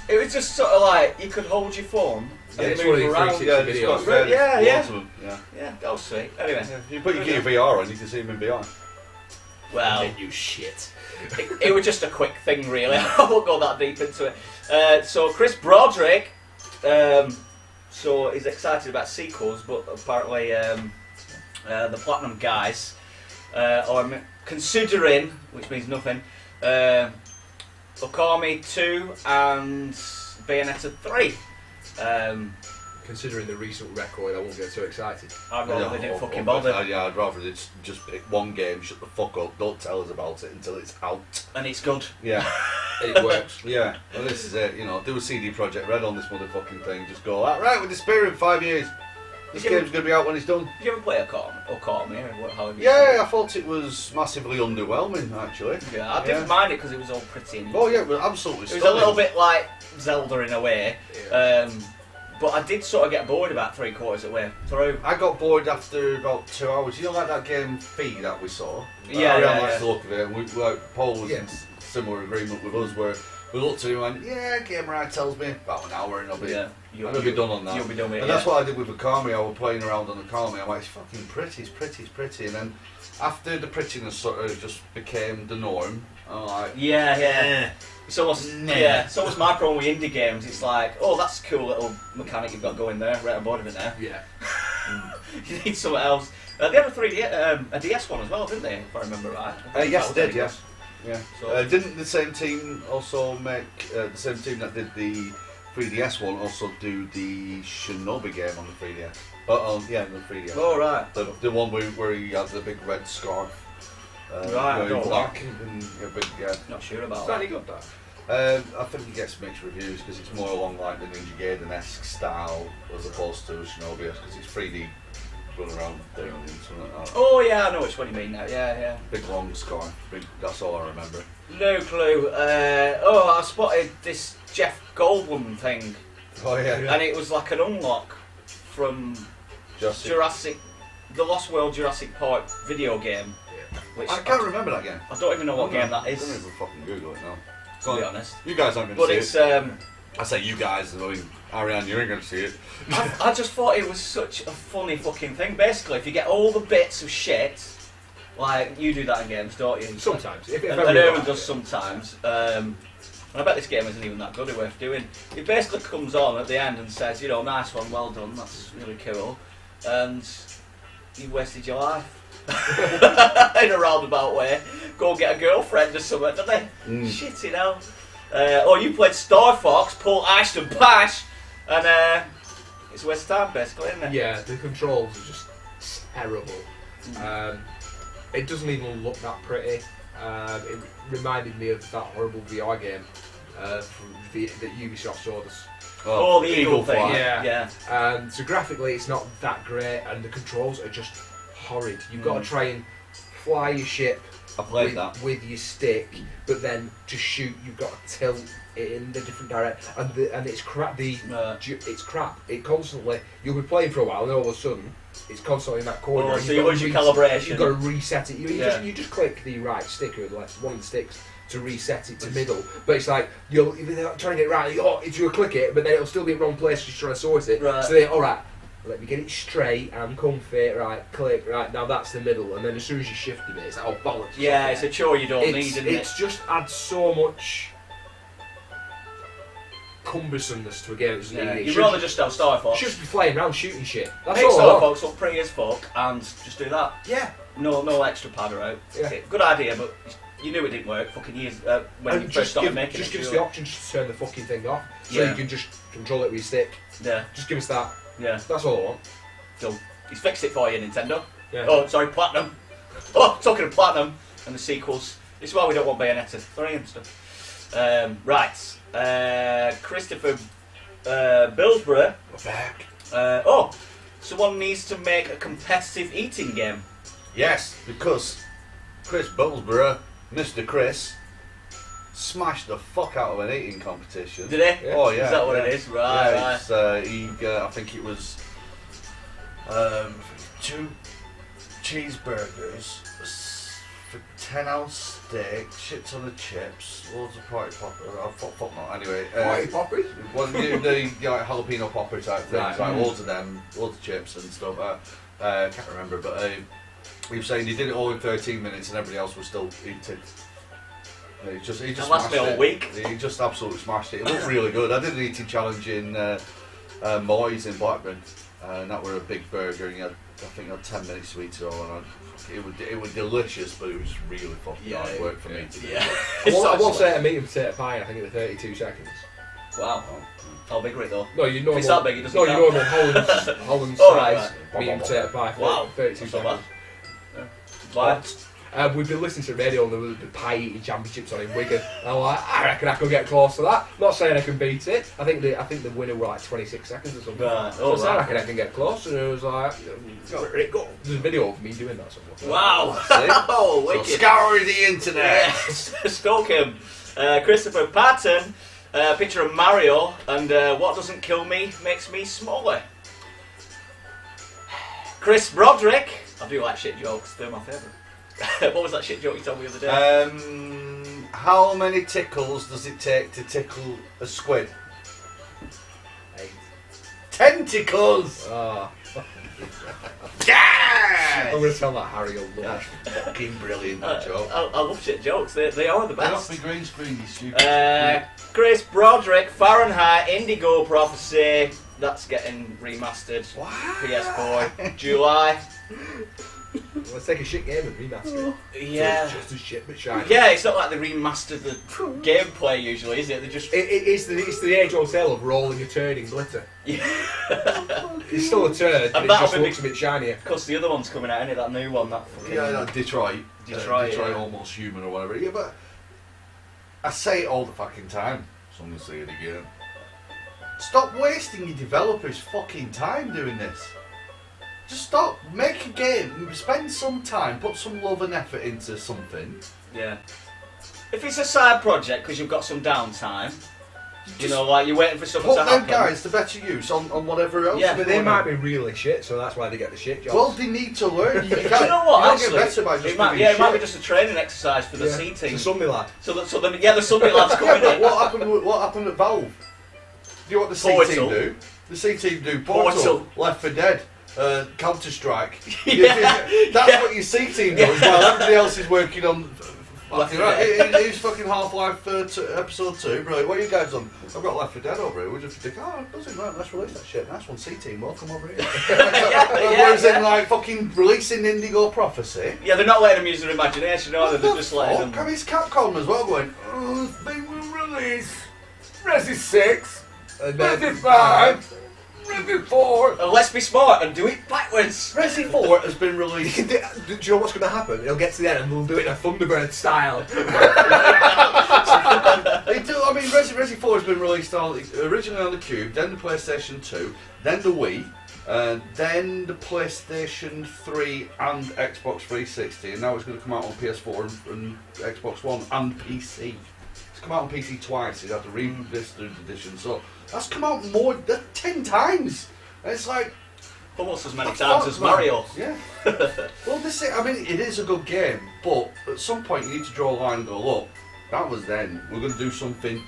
Speaker 2: It was just sort of like, you could hold your phone
Speaker 3: Yeah,
Speaker 2: and
Speaker 3: it's one of
Speaker 2: move
Speaker 3: these
Speaker 2: around.
Speaker 3: 360
Speaker 1: Yeah, it's got
Speaker 3: videos.
Speaker 1: various
Speaker 2: Yeah, yeah.
Speaker 1: loads of them, yeah.
Speaker 2: Yeah, that was sweet. Anyway,
Speaker 1: Yeah, if you put your Gear VR on, you can see them in VR.
Speaker 2: well...
Speaker 3: you shit.
Speaker 2: it was just a quick thing, really. I won't go that deep into it. So Chris Broderick, so he's excited about sequels, but apparently the Platinum guys are considering, which means nothing, Okami 2 and Bayonetta 3.
Speaker 3: Considering the recent record, I won't get too excited.
Speaker 2: I'd rather they didn't
Speaker 1: or-
Speaker 2: fucking
Speaker 1: or-
Speaker 2: bother.
Speaker 1: Yeah, I'd rather they just pick one game, shut the fuck up, don't tell us about it until it's out.
Speaker 2: And it's good.
Speaker 1: Yeah,
Speaker 3: It works.
Speaker 1: yeah. Well, this is it. You know, do a CD Projekt Red on this motherfucking thing. Just go, right, we're disappearing in 5 years. This
Speaker 2: Did you-
Speaker 1: game's gonna be out when it's done.
Speaker 2: Did you ever play Okami or however you say
Speaker 1: Yeah,
Speaker 2: it?
Speaker 1: I thought it was massively underwhelming, actually.
Speaker 2: Yeah, I didn't mind it because it was all pretty and
Speaker 1: Oh yeah, it was absolutely
Speaker 2: it was
Speaker 1: stunning.
Speaker 2: a little bit like Zelda in a way.
Speaker 3: Yeah.
Speaker 2: But I did sort of get bored about 3/4 of the way through.
Speaker 1: I got bored after about 2 hours. You know, like that game Fee that we saw.
Speaker 2: Yeah,
Speaker 1: I
Speaker 2: yeah,
Speaker 1: liked
Speaker 2: yeah.
Speaker 1: the look of it. And Paul was in
Speaker 3: Yes.
Speaker 1: similar agreement with us, where we looked at him and went, "Yeah, game right tells me about an hour and I'll be, I'll be done on that."
Speaker 2: You'll be done with it.
Speaker 1: And that's what I did with Akami. I was playing around on Akami. I'm like, it's fucking pretty, it's pretty, it's pretty. And then after the prettiness sort of just became the norm, I'm like,
Speaker 2: Yeah. It's almost
Speaker 1: Nah.
Speaker 2: it's almost my problem with indie games. It's like, oh, that's a cool little mechanic you've got going there, right on board of it now.
Speaker 3: Yeah.
Speaker 2: You need something else. They had a 3D, a DS one as well, didn't they? If I remember right.
Speaker 1: yes,
Speaker 2: That
Speaker 1: they
Speaker 2: was
Speaker 1: did, yes. Yeah.
Speaker 2: So-
Speaker 1: Didn't the same team also make the same team that did the 3DS one also do the Shinobi game on the 3DS? Yeah, the 3DS.
Speaker 2: Oh right.
Speaker 1: The one where he has the big red scarf.
Speaker 2: Right, I
Speaker 1: wearing
Speaker 2: don't
Speaker 1: black and a big, yeah.
Speaker 2: Not sure about
Speaker 3: It's
Speaker 2: that.
Speaker 3: only good, that.
Speaker 1: I think he gets mixed reviews because it's more along like the Ninja Gaiden-esque style as opposed to Shinobi because it's 3D run around doing something like that.
Speaker 2: Oh yeah, I know which one you mean now. Yeah.
Speaker 1: Big long scarf. That's all I remember.
Speaker 2: No clue. I spotted this Jeff Goldblum thing
Speaker 1: Oh yeah.
Speaker 2: and it was like an unlock from the Lost World Jurassic Park video game. Which
Speaker 1: I can't remember that game.
Speaker 2: I don't even know what game that is.
Speaker 1: I don't even fucking Google it now.
Speaker 2: To be honest,
Speaker 1: You guys aren't going
Speaker 2: but
Speaker 1: to
Speaker 2: it's.
Speaker 1: see it. I say you guys, I mean, Ariane, you ain't going to see it.
Speaker 2: I just thought it was such a funny fucking thing. Basically, if you get all the bits of shit, like you do that in games, don't you?
Speaker 3: Sometimes. If
Speaker 2: And Erwin does sometimes. And I bet this game isn't even that good or worth doing. It basically comes on at the end and says, you know, nice one, well done, that's really cool. And you wasted your life. In a roundabout way. Go and get a girlfriend or something, don't they? Shit, you know. Or you played Star Fox, pull Ashton Pash, and it's a waste of time, basically, isn't it?
Speaker 3: Yeah, the controls are just terrible. It doesn't even look that pretty. It reminded me of that horrible VR game that Ubisoft showed us.
Speaker 2: Oh, the Eagle thing.
Speaker 1: Flight.
Speaker 2: Yeah.
Speaker 3: So graphically, it's not that great, and the controls are just horrid. You've got to try and fly your ship
Speaker 1: I played that.
Speaker 3: with your stick, but then to shoot, you've got to tilt it in the different direction, and it's crap. It's crap. It constantly. You'll be playing for a while, and all of a sudden, it's constantly in that corner.
Speaker 2: Oh,
Speaker 3: and
Speaker 2: so you lose your calibration.
Speaker 3: You've got to reset it. You just click the right stick or one of the sticks to reset it to middle. But it's like you're trying to get it right. You'll click it, but then it'll still be in the wrong place. Just trying to sort it.
Speaker 2: Right.
Speaker 3: So then, all right. Let me get it straight and comfy, right, click, right, now that's the middle, and then as soon as you shift a bit, it's like, oh, bollocks.
Speaker 2: Yeah, it's a chore you don't need, isn't it?
Speaker 3: It's just adds so much cumbersomeness to a game.
Speaker 2: You'd rather just have Star Fox.
Speaker 3: Just be flying around shooting shit. That's
Speaker 2: Make
Speaker 3: all
Speaker 2: Star
Speaker 3: I want.
Speaker 2: Fox look pretty as fuck and just do that.
Speaker 3: Yeah.
Speaker 2: No extra powder out.
Speaker 3: Yeah.
Speaker 2: Good idea, but you knew it didn't work fucking years when
Speaker 3: And
Speaker 2: you first
Speaker 3: just
Speaker 2: started
Speaker 3: give,
Speaker 2: making
Speaker 3: just
Speaker 2: it.
Speaker 3: give us the option just to turn the fucking thing off, so
Speaker 2: Yeah.
Speaker 3: you can just control it with your stick.
Speaker 2: Yeah,
Speaker 3: Just give us that.
Speaker 2: yeah.
Speaker 3: That's all I want.
Speaker 2: So he's fixed it for you, Nintendo.
Speaker 3: Yeah.
Speaker 2: Oh, sorry, Platinum. Oh, talking of Platinum and the sequels. This is why we don't want Bayonetta 3 and stuff. Right. Christopher Billsborough.
Speaker 1: We're back.
Speaker 2: Someone needs to make a competitive eating game.
Speaker 1: Yes, because Chris Billsborough, Mr. Chris, smashed the fuck out of an eating competition.
Speaker 2: Did he?
Speaker 3: Yeah.
Speaker 1: Oh yeah.
Speaker 2: Is that what
Speaker 1: yeah.
Speaker 2: it is? Right,
Speaker 1: Yeah,
Speaker 2: right.
Speaker 1: it's, I think it was 2 cheeseburgers, for 10-ounce steak, shit ton of chips, loads of party poppers. Fuck no. Anyway,
Speaker 3: Party poppers?
Speaker 1: well, the like jalapeno popper type things,
Speaker 3: Right.
Speaker 1: like loads of them, loads of chips and stuff. Can't remember, but he was saying he did it all in 13 minutes and everybody else was still eating. He just
Speaker 2: That lasts me
Speaker 1: smashed
Speaker 2: all
Speaker 1: it.
Speaker 2: week.
Speaker 1: He just absolutely smashed it. It looked really good. I did an eating challenge in Moy's in Blackburn, and that were a big burger. And I think I had 10 minutes to eat it all, and it was delicious, but it was really fucking hard work for me to do.
Speaker 2: Yeah.
Speaker 3: I once ate a meat and potato pie, I think it was 32 seconds.
Speaker 2: Wow. How big were it though?
Speaker 3: No, you know.
Speaker 2: If it's that big, it doesn't
Speaker 3: No, you
Speaker 2: count.
Speaker 3: know Holland's
Speaker 2: Oh, right,
Speaker 3: size
Speaker 1: right.
Speaker 3: meat and potato pie.
Speaker 2: Wow.
Speaker 3: 32
Speaker 2: That's not
Speaker 3: seconds.
Speaker 2: Why?
Speaker 3: We've been listening to the radio and there was the pie eating championships on in Wigan. And I'm like, I reckon I could get close to that. Not saying I can beat it. I think the winner were like 26 seconds or something.
Speaker 2: Right.
Speaker 3: So I said, I
Speaker 2: right.
Speaker 3: reckon I can get close. And it was like, where it go? There's a video of me doing that somewhere.
Speaker 2: Wow.
Speaker 1: That's it.
Speaker 2: Oh,
Speaker 1: So
Speaker 2: wicked.
Speaker 1: scour the internet.
Speaker 2: Stalk him. Christopher Patton, picture of Mario, and what doesn't kill me makes me smaller. Chris Broderick. I do like shit jokes, they're my favourite. What was that shit joke you told me the other day?
Speaker 1: How many tickles does it take to tickle a squid?
Speaker 3: 8.
Speaker 1: Tentacles!
Speaker 3: Oh.
Speaker 1: Yes!
Speaker 3: I'm going to tell that Harry old
Speaker 1: That's fucking brilliant, that joke.
Speaker 2: I love shit jokes, they are the
Speaker 1: Get off
Speaker 2: best.
Speaker 1: the green screen, you stupid.
Speaker 2: Chris Broderick, Fahrenheit, Indigo Prophecy, that's getting remastered.
Speaker 1: What?
Speaker 2: PS4, July.
Speaker 3: Let's take a shit game and remaster it.
Speaker 2: Yeah.
Speaker 3: So it's just a shit bit shiny.
Speaker 2: Yeah, it's not like they remastered the gameplay usually, is it? They just...
Speaker 3: It's the age-old tale of rolling a turd in glitter.
Speaker 2: Yeah.
Speaker 3: It's still a turd, but it
Speaker 2: that'll
Speaker 3: just
Speaker 2: be
Speaker 3: looks a bit shinier.
Speaker 2: Because the other one's coming out, isn't it? That new one, that fucking...
Speaker 1: Yeah, like Detroit.
Speaker 2: Detroit, yeah.
Speaker 1: Almost Human or whatever. Yeah, but I say it all the fucking time. So I'm going to say it again. Stop wasting your developers' fucking time doing this. Just stop. Make a game. Spend some time. Put some love and effort into something.
Speaker 2: Yeah. If it's a side project because you've got some downtime, You know, like you're waiting for something
Speaker 1: Put
Speaker 2: to
Speaker 1: them
Speaker 2: happen.
Speaker 1: guys to better use on whatever else.
Speaker 2: Yeah,
Speaker 3: But they might be really shit, so that's why they get the shit jobs.
Speaker 1: Well, they need to learn. You, can't,
Speaker 2: You know what?
Speaker 1: you don't
Speaker 2: Actually,
Speaker 1: get better by just
Speaker 2: it might,
Speaker 1: giving
Speaker 2: yeah, it might be
Speaker 1: shit.
Speaker 2: just a training exercise for the C team.
Speaker 3: The Sunday lad.
Speaker 2: So the Sunday lads
Speaker 1: Yeah,
Speaker 2: coming
Speaker 1: but
Speaker 2: in.
Speaker 1: what happened at Valve? Do you know what the C
Speaker 2: Portal.
Speaker 1: team do? The C team do Portal,
Speaker 2: Portal.
Speaker 1: Left 4 Dead, Counter Strike.
Speaker 2: Yeah.
Speaker 1: That's
Speaker 2: Yeah.
Speaker 1: what your C team does. While everybody else is working on.
Speaker 2: Left 4
Speaker 1: Right, here's fucking Half-Life episode 2. Brilliant. What are you guys on? I've got Left 4 Dead over here. We just think, oh, it doesn't right. Let's release that shit. Nice one, C team. Welcome over here. Whereas in like fucking releasing Indigo Prophecy.
Speaker 2: Yeah, they're not letting them use their imagination, are they?
Speaker 1: What
Speaker 2: They're
Speaker 1: the
Speaker 2: just letting
Speaker 1: fuck?
Speaker 2: them.
Speaker 1: I mean, it's Capcom as well going, oh, they will release Resi 6,
Speaker 3: And
Speaker 1: Resi 5, Resi 4.
Speaker 2: And let's be smart and do it backwards.
Speaker 1: Resi 4 has been released.
Speaker 3: do you know what's going to happen? It'll get to the end and they'll do it in a Thunderbird style.
Speaker 1: They do, I mean, Resi 4 has been released originally on the Cube, then the PlayStation 2, then the Wii, then the PlayStation 3 and Xbox 360, and now it's going to come out on PS4 and Xbox One and PC. It's come out on PC twice, you have to read this third edition, so that's come out more than 10 times. And it's like,
Speaker 2: Almost as many
Speaker 1: the
Speaker 2: times
Speaker 1: fuck,
Speaker 2: as
Speaker 1: man?
Speaker 2: Mario.
Speaker 1: Yeah. Well, I mean, it is a good game, but at some point you need to draw a line and go, look, that was then. We're going to do something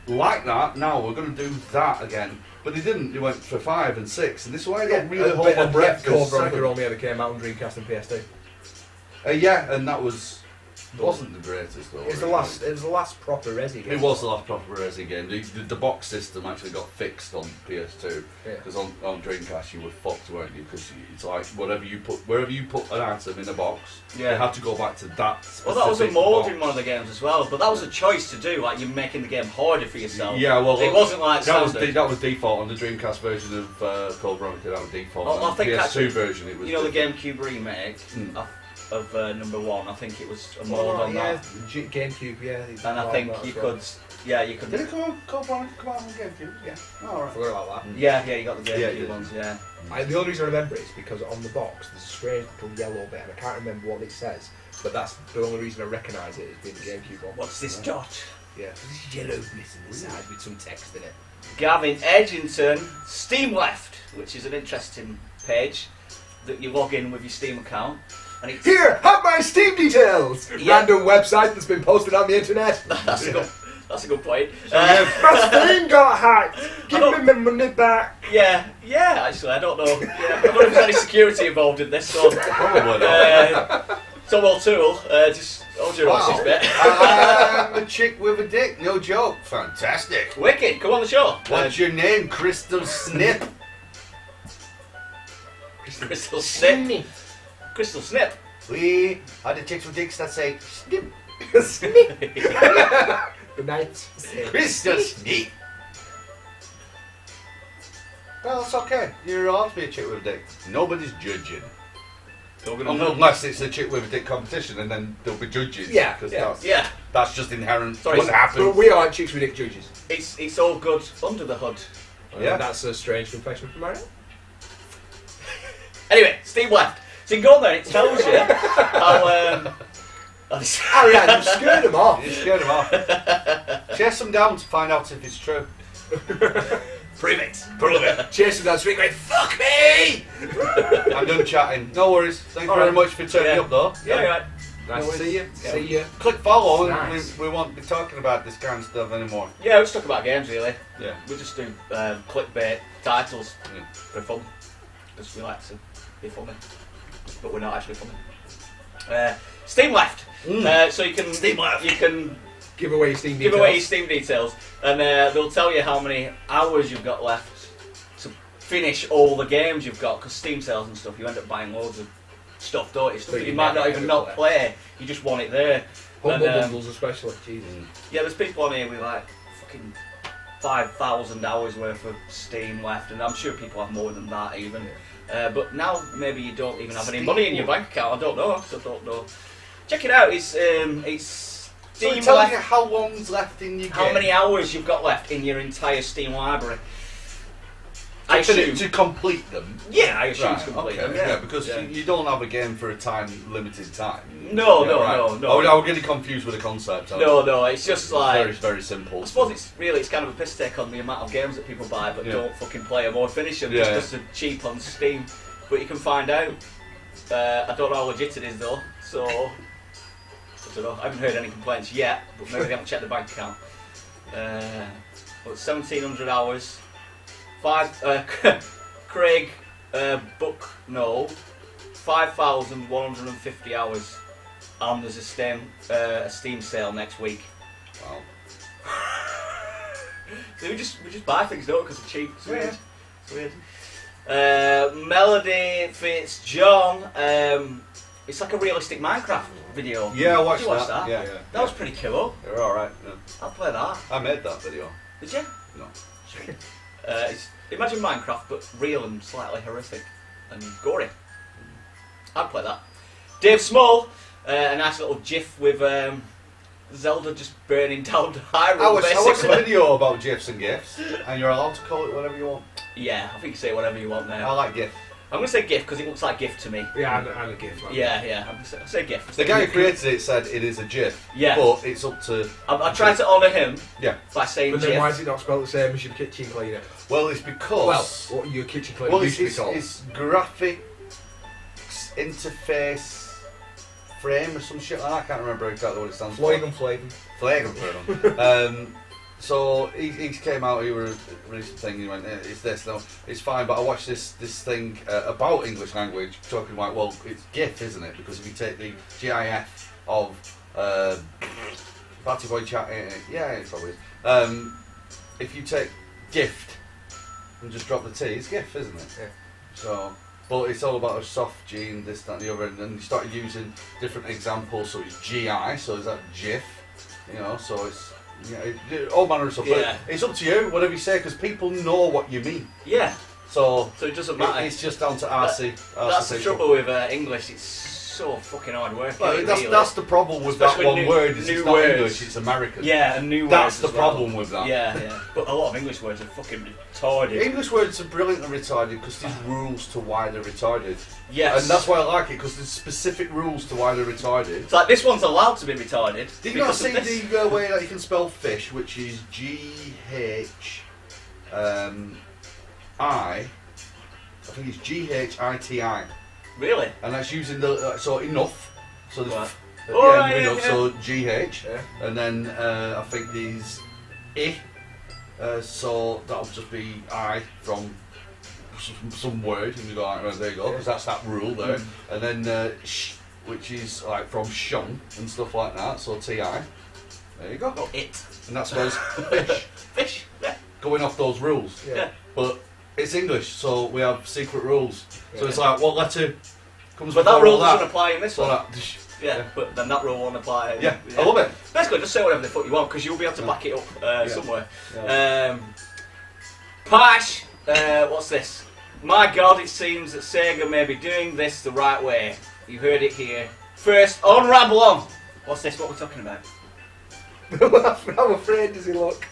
Speaker 1: like that. Now we're going to do that again. But they didn't. They went for 5 and 6, and this is why I don't really hold my breath. for
Speaker 3: Code Veronica
Speaker 1: 7.
Speaker 3: only ever came out on Dreamcast and PS2.
Speaker 1: Yeah, and that wasn't the greatest though.
Speaker 3: It was the last proper Resi game.
Speaker 1: It was the last proper Resi game. The box system actually got fixed on PS2
Speaker 3: Yeah.
Speaker 1: because on Dreamcast you were fucked, weren't you? Because it's like wherever you put an item in a box,
Speaker 2: Yeah.
Speaker 1: you had to go back to that.
Speaker 2: Well, that was a
Speaker 1: specific
Speaker 2: mod
Speaker 1: box.
Speaker 2: in one of the games as well, but that was a choice to do. Like you're making the game harder for yourself.
Speaker 1: Yeah, well,
Speaker 2: it wasn't like
Speaker 1: that was
Speaker 2: standard.
Speaker 1: that was default on the Dreamcast version of Code Veronica. That was default.
Speaker 2: Well,
Speaker 1: on
Speaker 2: I think
Speaker 1: the PS2
Speaker 2: actually,
Speaker 1: version, it was.
Speaker 2: You know the
Speaker 1: different.
Speaker 2: GameCube remake of number 1. I think it was a mod
Speaker 3: Oh,
Speaker 2: on
Speaker 3: yeah,
Speaker 2: that,
Speaker 3: GameCube, yeah.
Speaker 2: and I think you could. Yeah, you could.
Speaker 1: Did it come on Code Veronica? Come out on GameCube? Yeah. Oh,
Speaker 3: I
Speaker 1: alright.
Speaker 3: forgot about that.
Speaker 2: Yeah, you got the
Speaker 1: Yeah,
Speaker 2: GameCube
Speaker 1: you
Speaker 2: ones. Yeah.
Speaker 3: The only reason I remember it is because on the box there's a strange little yellow bit and I can't remember what it says, but that's the only reason I recognise it as being the GameCube one.
Speaker 2: What's this dot?
Speaker 3: Yeah, this yellow bit in the side with some text in it.
Speaker 2: Gavin Edgington, Steam Left, which is an interesting page that you log in with your Steam account, and it's
Speaker 3: Here, have my Steam details!
Speaker 2: Yeah.
Speaker 3: Random website that's been posted on the internet.
Speaker 2: that's a good point.
Speaker 3: My Steam got hacked! Give
Speaker 2: I
Speaker 3: me my money back!
Speaker 2: Yeah, actually, I don't know. Yeah, I don't know if there's any security involved in this. So,
Speaker 1: Probably not.
Speaker 2: Tom O'Toole, just hold your horses, bit.
Speaker 1: I'm a chick with a dick, no joke. Fantastic.
Speaker 2: Wicked, come on the show.
Speaker 1: What's your name? Crystal Snip.
Speaker 2: Crystal Snip. Crystal Snip.
Speaker 1: We are the chicks with dicks that say snip.
Speaker 3: Good night.
Speaker 1: Crystal Snip. Well, it's okay. You're allowed to be a chick with a dick. Nobody's judging. Unless it's a chick with a dick competition, and then there'll be judges.
Speaker 3: Yeah,
Speaker 1: because
Speaker 2: Yeah,
Speaker 1: that's just inherent.
Speaker 2: Sorry,
Speaker 1: What
Speaker 3: But
Speaker 1: happens?
Speaker 3: we aren't chicks with dick judges.
Speaker 2: it's all good under the hood.
Speaker 1: Yeah.
Speaker 3: That's a strange confession from Mario.
Speaker 2: Anyway, Steam Left. So you can go on there and it tells you how...
Speaker 3: Ariane, you scared him off.
Speaker 1: You scared them off. Chase them down to find out if it's true.
Speaker 2: Prove it.
Speaker 1: Prove it.
Speaker 3: Chase him down the street going, fuck me!
Speaker 1: I'm done chatting. No worries. Thank you very much for turning up, though.
Speaker 2: Yeah, right.
Speaker 3: Nice to see you.
Speaker 2: Yeah.
Speaker 3: See you.
Speaker 1: Click follow,
Speaker 3: Nice.
Speaker 1: and we won't be talking about this kind of stuff anymore.
Speaker 2: Yeah, we'll just talk about games, really.
Speaker 1: Yeah.
Speaker 2: We just do clickbait titles
Speaker 1: Yeah.
Speaker 2: for fun. Because we like to be funny. But we're not actually funny. Steam Left. So you can...
Speaker 1: Steam Left.
Speaker 2: You can
Speaker 3: Give away your Steam
Speaker 2: give
Speaker 3: details.
Speaker 2: away your Steam details. And they'll tell you how many hours you've got left to finish all the games you've got. Because Steam sales and stuff, you end up buying loads of stuff, don't you? Stuff
Speaker 3: So
Speaker 2: that
Speaker 3: you
Speaker 2: you might
Speaker 3: never
Speaker 2: not even
Speaker 3: ever
Speaker 2: not
Speaker 3: play.
Speaker 2: play. You just want it there.
Speaker 3: Humble
Speaker 2: And,
Speaker 3: bundles especially. Jesus.
Speaker 2: Yeah, there's people on here with like fucking 5,000 hours worth of Steam left, and I'm sure people have more than that even. But now maybe you don't even have any money in your bank account. I don't know. So I don't know. Check it out. It's
Speaker 1: So
Speaker 2: Steam
Speaker 1: it tells
Speaker 2: left.
Speaker 1: you how long's left in your
Speaker 2: How
Speaker 1: game.
Speaker 2: many hours you've got left in your entire Steam library.
Speaker 1: So
Speaker 2: I assume.
Speaker 1: To complete them.
Speaker 2: Yeah, I assume
Speaker 1: Right,
Speaker 2: it's complete.
Speaker 1: okay,
Speaker 2: Yeah,
Speaker 1: because
Speaker 2: yeah.
Speaker 1: you don't have a game for a limited time.
Speaker 2: No.
Speaker 1: I was getting confused with the concept.
Speaker 2: No, it's just like
Speaker 1: very, very simple.
Speaker 2: I suppose it's kind of a piss take on the amount of games that people buy but don't fucking play them or finish them just because they're cheap on Steam. But you can find out. I don't know how legit it is though, so I don't know. I haven't heard any complaints yet, but maybe they haven't checked the bank account. Well, 1,700 hours. Craig book no 5,150 hours, and there's a Steam sale next week.
Speaker 1: Wow.
Speaker 2: So we just buy things, don't we, because they're cheap. It's weird. It's weird. Melody Fitzjohn. It's like a realistic Minecraft video.
Speaker 1: Yeah, I watched
Speaker 2: Did you watch
Speaker 1: that.
Speaker 2: that?
Speaker 1: Yeah.
Speaker 2: That was pretty cool.
Speaker 1: They're alright. Yeah.
Speaker 2: I'll play that.
Speaker 1: I made that video.
Speaker 2: Did you?
Speaker 1: No.
Speaker 2: Imagine Minecraft, but real and slightly horrific and gory. I'd play that. Dave Small, a nice little GIF with Zelda just burning down Hyrule.
Speaker 1: I watched a
Speaker 2: basically.
Speaker 1: video about GIFs and GIFs, and you're allowed to call it whatever you want.
Speaker 2: Yeah, I think you say whatever you want
Speaker 1: I
Speaker 2: now.
Speaker 1: like GIF.
Speaker 2: I'm going to say GIF because it looks like GIF to me.
Speaker 3: Yeah, and a GIF.
Speaker 2: Yeah. I'll say GIF.
Speaker 1: The guy who created it said it is a GIF.
Speaker 2: Yeah.
Speaker 1: But it's up to.
Speaker 2: I tried to honour him
Speaker 1: Yeah.
Speaker 2: by saying
Speaker 3: But then
Speaker 2: GIF.
Speaker 3: why is it not spelled the same as your kitchen cleaner?
Speaker 1: Well, it's because.
Speaker 3: Well, what your kitchen cleaner
Speaker 1: Well,
Speaker 3: used
Speaker 1: it's,
Speaker 3: to be called.
Speaker 1: it's graphics interface frame or some shit like that. I can't remember exactly what it stands for.
Speaker 3: Flagon.
Speaker 1: Flagon. So he came out, he released a thing, he went, it's this, no, it's fine, but I watched this thing about English language, talking like, well, it's GIF, isn't it? Because if you take the GIF of Batty Boy Chat, yeah, it probably is. If you take gift and just drop the T, it's GIF, isn't it?
Speaker 3: Yeah.
Speaker 1: So, but it's all about a soft G and this, that and the other, and then you started using different examples, so it's GI, so is that GIF, you know, so it's, all manner of stuff.
Speaker 2: Yeah.
Speaker 1: But it's up to you, whatever you say, because people know what you mean.
Speaker 2: Yeah.
Speaker 1: So
Speaker 2: it doesn't matter.
Speaker 1: It's just down to RC.
Speaker 2: That's the trouble with English. It's so fucking hard work.
Speaker 1: Well,
Speaker 2: really.
Speaker 1: that's the problem with
Speaker 2: Especially
Speaker 1: that one word. Is
Speaker 2: new
Speaker 1: it's not
Speaker 2: words.
Speaker 1: English, it's American.
Speaker 2: Yeah, and new
Speaker 1: That's
Speaker 2: words.
Speaker 1: the
Speaker 2: as well.
Speaker 1: problem with that.
Speaker 2: Yeah. But a lot of English words are fucking retarded.
Speaker 1: English words are brilliantly retarded because there's rules to why they're retarded.
Speaker 2: Yes.
Speaker 1: And that's why I like it, because there's specific rules to why they're retarded.
Speaker 2: It's like this one's allowed to be retarded.
Speaker 1: Did you not
Speaker 2: because
Speaker 1: see
Speaker 2: of this.
Speaker 1: the way that you can spell fish, which is I think it's GHITI.
Speaker 2: Really?
Speaker 1: And that's using the, so enough. So there's
Speaker 2: Right.
Speaker 1: at the
Speaker 2: Oh,
Speaker 1: end
Speaker 2: right,
Speaker 1: of
Speaker 2: yeah,
Speaker 1: enough,
Speaker 2: yeah.
Speaker 1: so GH.
Speaker 3: Yeah.
Speaker 1: And then I think these so that'll just be I from some word, and you go, right, there you go, because that's that rule there. And then sh, which is like from shun and stuff like that, so TI. There you go.
Speaker 2: Oh, it.
Speaker 1: And that spells fish.
Speaker 2: Fish. Yeah.
Speaker 1: Going off those rules.
Speaker 2: Yeah.
Speaker 1: But it's English, so we have secret rules. So it's like, what letter comes
Speaker 2: But that
Speaker 1: before
Speaker 2: rule
Speaker 1: all that?
Speaker 2: doesn't apply in this
Speaker 1: So
Speaker 2: one.
Speaker 1: that,
Speaker 2: Yeah, but then that rule won't apply.
Speaker 1: yeah, I love it.
Speaker 2: Basically, just say whatever the fuck you want, because you'll be able to back it up somewhere.
Speaker 1: Yeah.
Speaker 2: Pash, what's this? My God, it seems that Sega may be doing this the right way. You heard it here. First, on Ramble On. What's this? What we're talking about?
Speaker 3: How afraid does he look?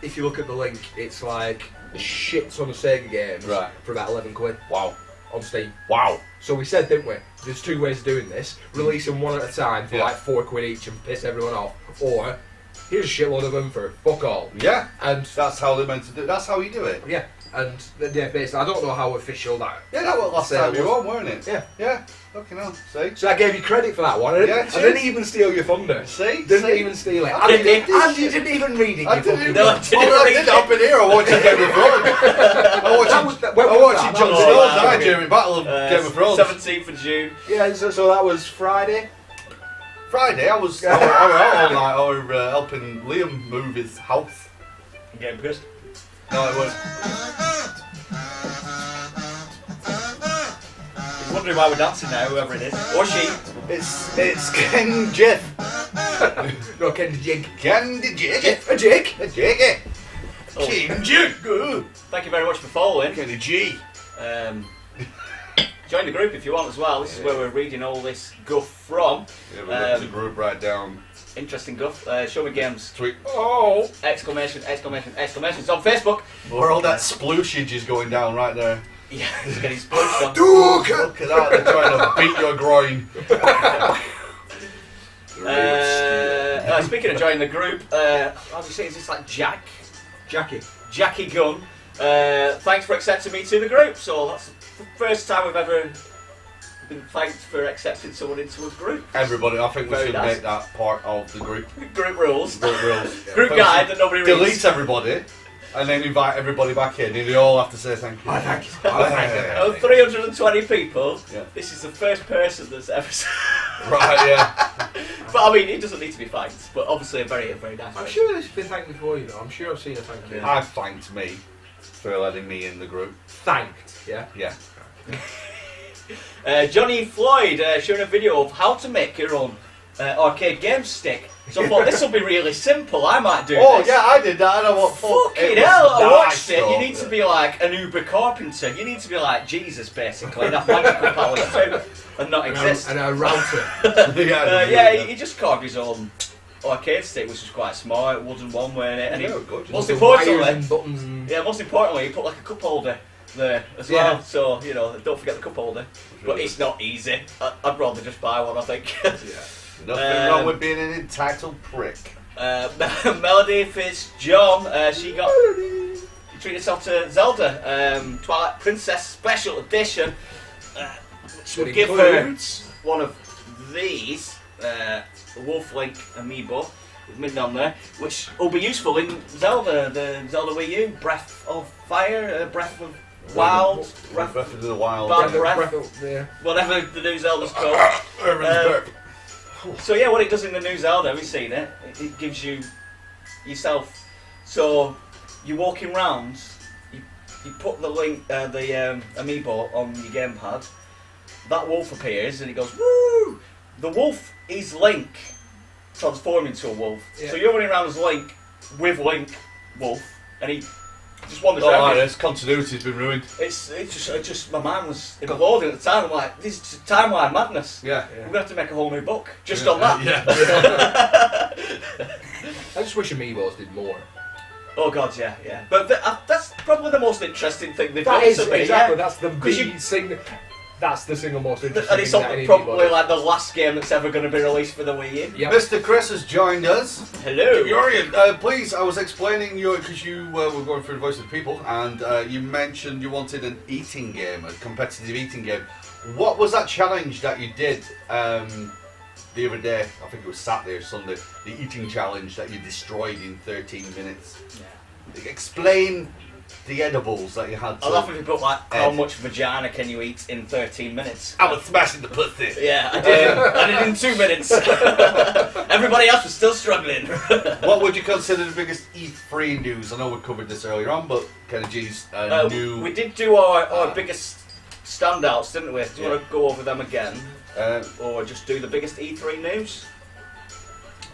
Speaker 3: If you look at the link, it's like a shit ton of Sega games
Speaker 1: Right.
Speaker 3: for about 11 quid
Speaker 1: Wow.
Speaker 3: on Steam.
Speaker 1: Wow.
Speaker 3: So we said, didn't we? There's two ways of doing this: release them one at a time for
Speaker 1: Yeah.
Speaker 3: like 4 quid each and piss everyone off, or here's a shitload of them for fuck all.
Speaker 1: Yeah.
Speaker 3: And
Speaker 1: That's how they're meant to do it. That's how you do it.
Speaker 3: yeah, and yeah, basically, I don't know how official that.
Speaker 1: Yeah, that was last
Speaker 3: Sale
Speaker 1: time you
Speaker 3: was.
Speaker 1: won, weren't it?
Speaker 3: Yeah.
Speaker 1: Yeah. Fucking hell. See?
Speaker 3: So I gave you credit for that one. I
Speaker 1: Yeah,
Speaker 3: didn't even steal your thunder.
Speaker 1: See?
Speaker 3: Didn't
Speaker 1: See?
Speaker 3: even steal it.
Speaker 1: I
Speaker 3: And,
Speaker 1: did this
Speaker 3: and you
Speaker 1: shit.
Speaker 3: didn't even read it.
Speaker 1: I
Speaker 3: you
Speaker 1: didn't
Speaker 3: fucking
Speaker 1: even.
Speaker 2: No, I
Speaker 3: cunt.
Speaker 2: didn't
Speaker 1: Well, I
Speaker 2: read
Speaker 1: did
Speaker 2: it.
Speaker 1: up in here. I watched Game of Thrones. I watched
Speaker 3: when was that?
Speaker 1: Jon
Speaker 3: That was
Speaker 1: Snow's
Speaker 3: Friday.
Speaker 1: died during Battle of Game of Thrones.
Speaker 2: 17th of June.
Speaker 3: Yeah, so that was Friday.
Speaker 1: Friday, I was out all night. I was helping Liam move his house.
Speaker 2: I'm getting pissed.
Speaker 1: No, it was.
Speaker 2: He's wondering why we're dancing now, whoever it is. Or she.
Speaker 1: It's Ken Jeff.
Speaker 3: No, Ken the Jig.
Speaker 1: Ken the Jig.
Speaker 3: A jig?
Speaker 1: The Jig.
Speaker 2: Oh.
Speaker 1: King Jig.
Speaker 2: Thank you very much for following.
Speaker 1: Ken the G.
Speaker 2: join the group if you want as well. This is where we're reading all this guff from.
Speaker 1: Yeah, we've got the group right down.
Speaker 2: Interesting guff. Show me games.
Speaker 1: Tweet.
Speaker 2: Oh! Exclamation, exclamation, exclamation. It's on Facebook.
Speaker 1: Where all that sploosage is going down right there.
Speaker 2: Yeah, he's getting splooshed on.
Speaker 1: Look at that, they're trying to beat your groin.
Speaker 2: Speaking of joining the group, how do you say, is this like Jackie Gunn. Thanks for accepting me to the group. So that's the first time we've ever been thanked for accepting someone into a group.
Speaker 1: Everybody, I think we
Speaker 2: Very
Speaker 1: should
Speaker 2: nice.
Speaker 1: make that part of the group.
Speaker 2: Group rules.
Speaker 1: Group rules.
Speaker 2: Group guide that nobody reads.
Speaker 1: Delete everybody, and then invite everybody back in, and they all have to say thank you.
Speaker 3: Thank you.
Speaker 2: Of 320 people,
Speaker 1: Yeah.
Speaker 2: this is the first person that's ever said.
Speaker 1: Right, yeah.
Speaker 2: But I mean, it doesn't need to be thanked, but obviously a very nice
Speaker 3: I'm
Speaker 2: person.
Speaker 3: sure it's been thanked before, you know. I'm sure I've seen a thank you.
Speaker 1: I thanked me for letting me in the group.
Speaker 3: Thanked, yeah?
Speaker 1: Yeah.
Speaker 2: Johnny Floyd showing a video of how to make your own arcade game stick. So I thought this will be really simple. I might do
Speaker 1: Oh
Speaker 2: this.
Speaker 1: yeah, I did that. And I want
Speaker 2: Fucking hell! I watched it. You need to be like an Uber carpenter. You need to be like Jesus, basically. That magical powers too, and not exist.
Speaker 3: And a router.
Speaker 2: Yeah, he just carved his own arcade stick, which was quite smart. Wooden one, weren't it? And he,
Speaker 1: Yeah, gorgeous.
Speaker 2: most
Speaker 3: With wires
Speaker 2: importantly,
Speaker 3: and buttons and...
Speaker 2: yeah, most importantly, he put like a cup holder there as
Speaker 3: Yeah.
Speaker 2: well. So you know, don't forget the cup holder. But it's not easy. I'd rather just buy one, I think.
Speaker 3: Yeah.
Speaker 1: Nothing wrong with being an entitled prick.
Speaker 2: Melody Fitzjohn, she treated herself to Zelda Twilight Princess Special Edition, which will give her one of these, the Wolf Link amiibo with Midden on there, which will be useful in Zelda, the Zelda Wii U, Breath of Fire, Breath of Wild,
Speaker 1: Breath of the Wild.
Speaker 2: Breath. Whatever the new Zelda's called. So yeah, what it does in the new Zelda, we've seen it. It gives you yourself. So you're walking round. You put the link, the amiibo on your gamepad. That wolf appears and it goes woo. The wolf is Link transformed into a wolf.
Speaker 3: Yeah.
Speaker 2: So you're running around as Link with Link Wolf, and he just wanders
Speaker 1: Oh,
Speaker 2: around.
Speaker 1: right, this continuity's been ruined.
Speaker 2: It's just my mind was imploding at the time. I'm like, this is timeline madness.
Speaker 1: Yeah.
Speaker 2: We're gonna have to make a whole new book just on that.
Speaker 1: Yeah.
Speaker 3: I just wish amiibos did more.
Speaker 2: Oh god, yeah. But that's probably the most interesting thing they've
Speaker 3: That
Speaker 2: done
Speaker 3: is
Speaker 2: to me.
Speaker 3: exactly.
Speaker 2: Yeah?
Speaker 3: That's the
Speaker 2: 'Cause you-
Speaker 3: That's the single most interesting.
Speaker 2: And it's
Speaker 3: thing that
Speaker 2: probably
Speaker 3: anybody-
Speaker 2: like the last game that's ever going to be released for the Wii U.
Speaker 3: Yep.
Speaker 1: Mr. Chris has joined us.
Speaker 2: Hello.
Speaker 1: Yorian, please, I was explaining you, because you were going through the Voice of the People, and you mentioned you wanted an eating game, a competitive eating game. What was that challenge that you did the other day? I think it was Saturday or Sunday. The eating challenge that you destroyed in 13 minutes.
Speaker 2: Yeah.
Speaker 1: Explain the edibles that you had.
Speaker 2: I love if you put like, how
Speaker 1: Ed.
Speaker 2: much vagina can you eat in 13 minutes?
Speaker 1: I was smashing the pussy.
Speaker 2: Yeah, I did. I did in 2 minutes. Everybody else was still struggling.
Speaker 1: What would you consider the biggest E3 news? I know we covered this earlier on, but Kenny G's new...
Speaker 2: We did do our biggest standouts, didn't we? Do you want to go over them again? Or just do the biggest E3 news?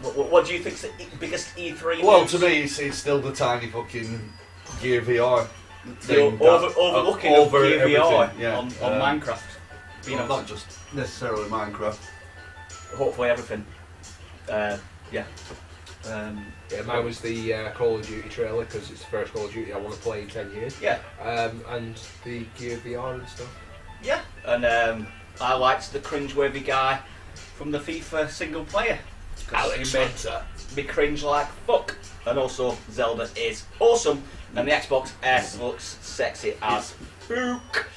Speaker 2: What do you think's the biggest E3 news?
Speaker 1: Well, to me, it's still the tiny fucking Gear VR thing.
Speaker 2: Overlooking over Gear VR
Speaker 1: everything, yeah.
Speaker 2: on Minecraft. You know,
Speaker 1: not just necessarily Minecraft.
Speaker 2: hopefully everything. Yeah,
Speaker 3: mine was the Call of Duty trailer because it's the first Call of Duty I want to play in 10 years.
Speaker 2: Yeah.
Speaker 3: And the Gear VR and stuff.
Speaker 2: Yeah, and I liked the cringe-worthy guy from the FIFA single player.
Speaker 1: Alex
Speaker 2: He made
Speaker 1: Hunter.
Speaker 2: me cringe like fuck. And also, Zelda is awesome, and the Xbox S looks sexy as fuck.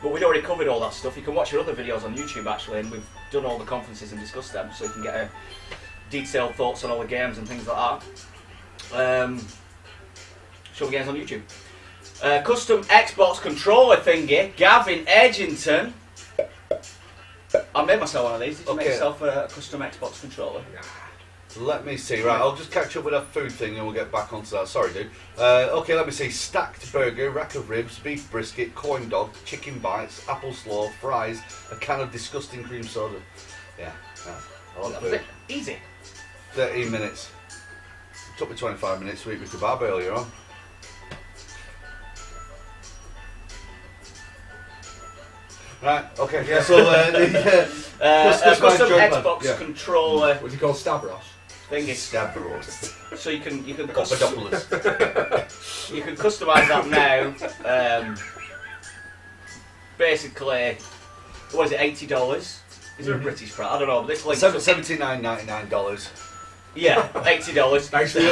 Speaker 2: But we'd already covered all that stuff. You can watch your other videos on YouTube actually, and we've done all the conferences and discussed them, so you can get a detailed thoughts on all the games and things like that. Show the games on YouTube. Custom Xbox controller thingy, Gavin Edgington. I made myself one of these. Did you make yourself a custom Xbox controller?
Speaker 1: Let me see. Right, I'll just catch up with that food thing and we'll get back onto that. Sorry, dude. Okay, let me see. Stacked burger, rack of ribs, beef brisket, corn dog, chicken bites, apple slaw, fries, a can of disgusting cream soda. Yeah, I like
Speaker 2: That was
Speaker 1: food.
Speaker 2: it. Easy.
Speaker 1: 13 minutes. Took me 25 minutes to eat my kebab earlier on. Right, okay, yeah, so
Speaker 2: A custom
Speaker 1: joypad.
Speaker 2: Xbox
Speaker 1: Yeah.
Speaker 2: controller
Speaker 3: What's it called? Stavros?
Speaker 2: thing is
Speaker 1: Stavros.
Speaker 2: so you can
Speaker 1: Papadopoulos.
Speaker 2: you can customise that now. Basically, what is it? $80? Is there a British price? I don't know. But this link.
Speaker 1: $79.99.
Speaker 2: Yeah, $80.
Speaker 3: Thanks for the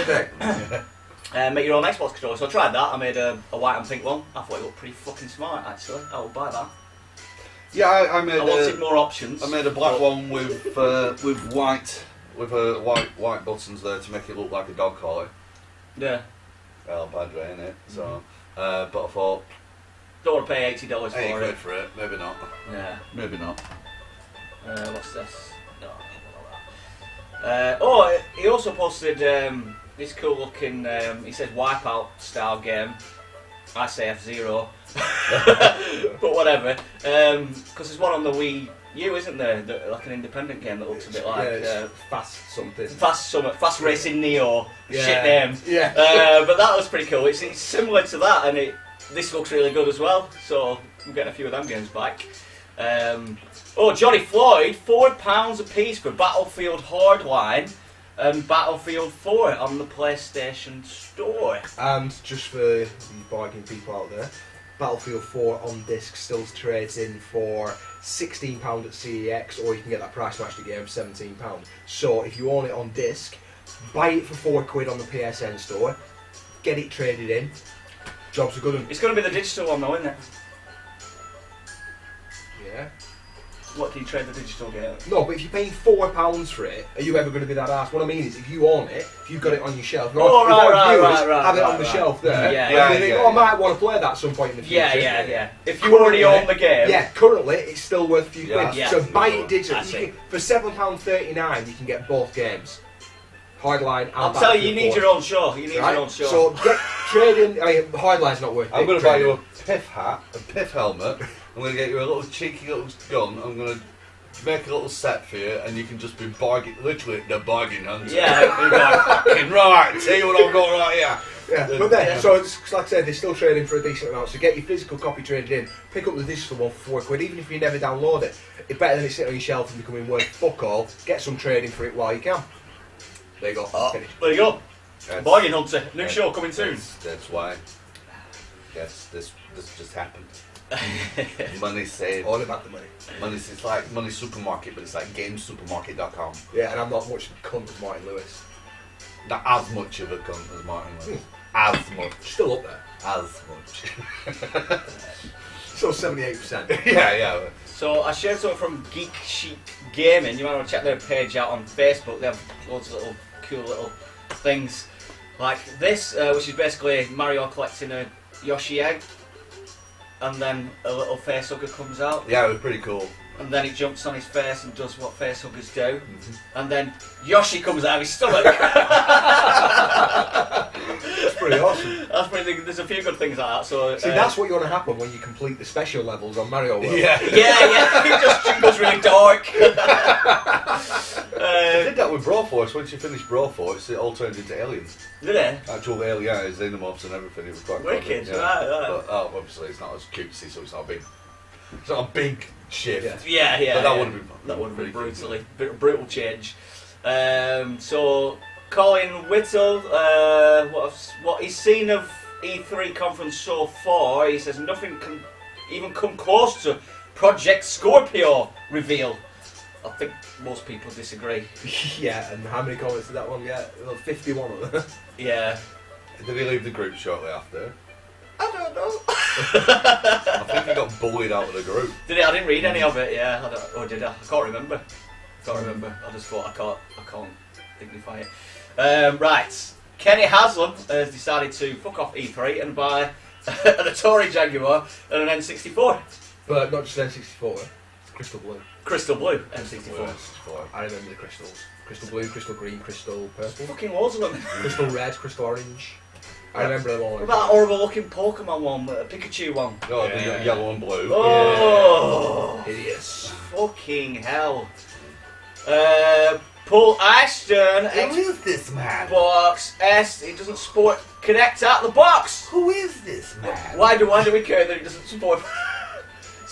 Speaker 3: update.
Speaker 2: Make your own Xbox controller. So I tried that. I made a white and pink one. I thought it looked pretty fucking smart. Actually, I would buy that.
Speaker 1: Yeah, I made.
Speaker 2: I wanted more options.
Speaker 1: I made a black one with white buttons there to make it look like a dog collar.
Speaker 2: Yeah.
Speaker 1: Well, bad way, innit? So, but I thought,
Speaker 2: Don't want to pay $80 for
Speaker 1: £8
Speaker 2: it.
Speaker 1: for it. Maybe not.
Speaker 2: Yeah.
Speaker 1: Maybe not.
Speaker 2: What's this? No. He also posted this cool looking. He says Wipeout style game. I say F-Zero, but whatever. Because there's one on the Wii U, isn't there? Like an independent game that looks a bit like
Speaker 3: fast something.
Speaker 2: Fast Racing Neo.
Speaker 3: Yeah.
Speaker 2: Shit name.
Speaker 3: Yeah.
Speaker 2: But that was pretty cool. It's similar to that, and this looks really good as well. So I'm getting a few of them games back. Johnny Floyd, £4 a piece for Battlefield Hardline and Battlefield 4 on the PlayStation Store.
Speaker 3: And just for the bargain people out there, Battlefield 4 on disc still trades in for £16 at CEX, or you can get that price match the game £17. So if you own it on disc, buy it for £4 on the PSN store, get it traded in. Job's a good one.
Speaker 2: It's going to be the digital one though, isn't it?
Speaker 3: Yeah.
Speaker 2: What can you trade the digital game?
Speaker 3: No, but if you're paying £4 for it, are you ever going to be that arsed? What I mean is, if you own it, if you've got it on your shelf,
Speaker 2: Oh, right,
Speaker 3: have it on the shelf there,
Speaker 2: Yeah,
Speaker 3: and they think, I might want to play that at some point in the future.
Speaker 2: Yeah. If you already own the game.
Speaker 3: Yeah, currently it's still worth a few quid.
Speaker 2: Yeah.
Speaker 3: So buy it digital.
Speaker 2: I see.
Speaker 3: For £7.39 you can get both games. Hardline and
Speaker 2: I'll tell you, you need your
Speaker 3: own.
Speaker 2: own show. You need your own show.
Speaker 3: So get trading. I mean, Hardline's not worth it.
Speaker 1: I'm going to buy you a Piff hat, a Piff helmet. I'm going to get you a little cheeky little gun. I'm going to make a little set for you, and you can just be literally the bargain hunter.
Speaker 2: Yeah.
Speaker 1: You're like, fucking right, see what I've got right here.
Speaker 3: Yeah, but then, so it's, like I said, they're still trading for a decent amount. So get your physical copy traded in, pick up the digital one for £4, even if you never download it. It's better than it sitting on your shelf and becoming worth fuck all. Get some trading for it while you can. There you go. Finished.
Speaker 2: There you go.
Speaker 1: That's-
Speaker 2: Bargain Hunter. New show coming soon.
Speaker 1: That's why. Yes, this just happened. Money saved.
Speaker 3: All about the money.
Speaker 1: It's like Money Supermarket, but it's like GameSupermarket.com.
Speaker 3: Yeah, and I'm not much of a cunt as Martin Lewis.
Speaker 1: Not as much of a cunt as Martin Lewis. As much.
Speaker 3: Still up there.
Speaker 1: As much.
Speaker 3: Still 78%.
Speaker 1: yeah.
Speaker 2: So I shared something from Geek Chic Gaming. You might want to check their page out on Facebook. They have loads of little cool little things like this, which is basically Mario collecting a Yoshi egg, and then a little facehugger comes out,
Speaker 1: Yeah, it was pretty cool.
Speaker 2: and then it jumps on his face and does what facehuggers do, and then Yoshi comes out of his stomach.
Speaker 3: That's pretty awesome.
Speaker 2: That's pretty. There's a few good things like that. So
Speaker 3: See, that's what you want to happen when you complete the special levels on Mario World.
Speaker 1: Yeah.
Speaker 2: yeah. It just goes really dark.
Speaker 1: I did that with Broforce. Once you finish Broforce, it all turned into aliens.
Speaker 2: Did it?
Speaker 1: Actual aliens, xenomorphs and everything. It was quite
Speaker 2: Wicked,
Speaker 1: clever,
Speaker 2: right.
Speaker 1: But obviously it's not as cutesy, so it's not a big shift.
Speaker 2: Yeah.
Speaker 1: But that would have been fun.
Speaker 2: That would have been
Speaker 1: Pretty
Speaker 2: brutal change. So Colin Whittle, what he's seen of E3 conference so far, he says nothing can even come close to Project Scorpio reveal. I think most people disagree.
Speaker 3: Yeah, and how many comments did that one get? Well, 51 of them.
Speaker 2: Yeah.
Speaker 1: Did he leave the group shortly after?
Speaker 2: I don't know.
Speaker 1: I think he got bullied out of the group.
Speaker 2: Did it? I didn't read any of it. Yeah, or did I? I can't remember. I just thought I can't dignify it. Right. Kenny Haslam has decided to fuck off E3 and buy an Atari Jaguar and an N64.
Speaker 3: But not just N64, it's Crystal Blue.
Speaker 2: Crystal Blue N64.
Speaker 3: I remember the crystals. Crystal Blue, Crystal Green, Crystal Purple.
Speaker 2: Fucking loads of them.
Speaker 3: Crystal Red, Crystal Orange. I remember them all.
Speaker 2: What about that horrible looking Pokemon one, the Pikachu one?
Speaker 1: Oh,
Speaker 3: Yeah.
Speaker 1: the yellow and blue.
Speaker 2: Oh,
Speaker 3: Idiots.
Speaker 2: fucking hell. Paul Ashton,
Speaker 1: Who is this man?
Speaker 2: Xbox S, it doesn't support Connect out of the box.
Speaker 1: Who is this man?
Speaker 2: Why do we care that it doesn't support?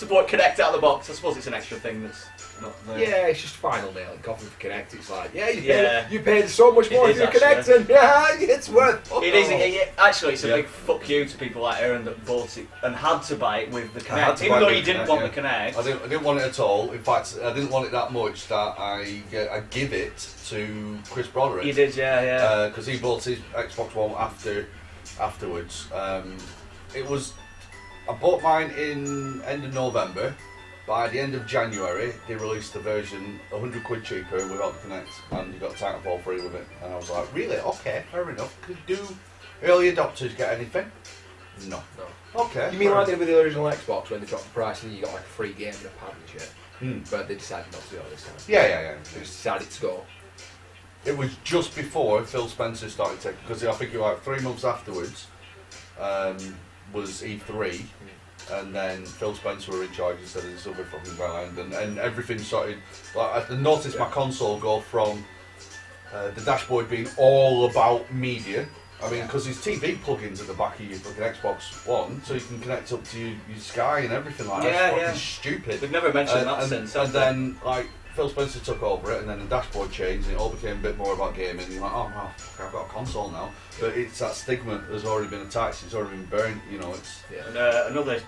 Speaker 2: support Kinect out of the box. I suppose it's an extra thing that's not there.
Speaker 3: Yeah, it's just final nail coffee for Kinect. It's like, yeah,
Speaker 2: Yeah.
Speaker 3: you paid so much more
Speaker 2: It
Speaker 3: for your
Speaker 2: is,
Speaker 3: Kinect, and yeah, it's worth.
Speaker 2: It is. Actually, it's a big fuck you to people like Aaron that bought it and had to buy it with the
Speaker 1: I had
Speaker 2: Kinect,
Speaker 1: to
Speaker 2: even
Speaker 1: buy
Speaker 2: though
Speaker 1: it
Speaker 2: you
Speaker 1: with
Speaker 2: didn't
Speaker 1: Kinect,
Speaker 2: want
Speaker 1: yeah.
Speaker 2: the Kinect.
Speaker 1: I didn't want it at all. In fact, I didn't want it that much that I give it to Chris Broderick.
Speaker 2: You did, yeah.
Speaker 1: Because he bought his Xbox One afterwards. I bought mine in end of November. By the end of January, they released the version 100 quid cheaper without the Kinect, and you got Titanfall free with it. And I was like, really? Okay, fair enough. Do early adopters get anything? No. Okay.
Speaker 3: You mean
Speaker 1: fair
Speaker 3: like they did with the original Xbox when they dropped the price and you got like a free game and a pad and shit?
Speaker 1: enough.
Speaker 3: But they decided not to do it this time.
Speaker 1: Yeah.
Speaker 3: They just decided to go.
Speaker 1: It was just before Phil Spencer started taking, because I think it was like 3 months afterwards was E3, and then Phil Spencer were in charge instead of this other fucking guy, and everything started. Like I noticed my console go from the dashboard being all about media. I mean, because there's TV plugins at the back of your fucking Xbox One, so you can connect up to your Sky and everything like that. It's fucking stupid.
Speaker 2: They've never mentioned that since.
Speaker 1: And then, like, Phil Spencer took over it, and then the dashboard changed, and it all became a bit more about gaming. And you're like, oh, well, fuck, I've got a console now. But it's that stigma has already been attached, it's already been burnt, you know. It's
Speaker 2: And, another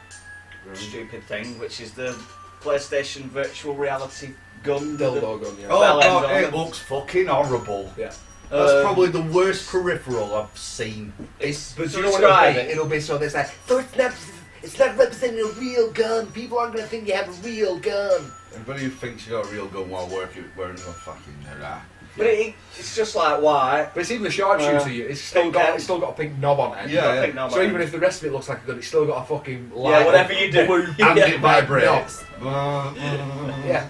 Speaker 2: stupid thing, which is the PlayStation virtual reality gun.
Speaker 3: Dildo gun, yeah.
Speaker 1: Oh,
Speaker 2: Bell end
Speaker 1: God,
Speaker 2: on
Speaker 1: it looks fucking horrible.
Speaker 3: Yeah.
Speaker 1: That's probably the worst peripheral I've seen.
Speaker 3: But
Speaker 2: so
Speaker 3: you know
Speaker 2: describe
Speaker 3: what it'll be? So there's like, so it's not representing a real gun. People aren't going to think you have a real gun.
Speaker 1: Anybody who thinks you got a real gun while wearing a fucking
Speaker 2: But it's just like, why?
Speaker 3: But it's even the sharpshooter. It's still got a pink knob on it.
Speaker 1: Yeah.
Speaker 3: So even if the rest of it looks like a gun, it's still got a fucking light.
Speaker 2: Yeah, whatever you do.
Speaker 3: blue
Speaker 1: and
Speaker 2: Yeah.
Speaker 1: it vibrates.
Speaker 3: Yeah.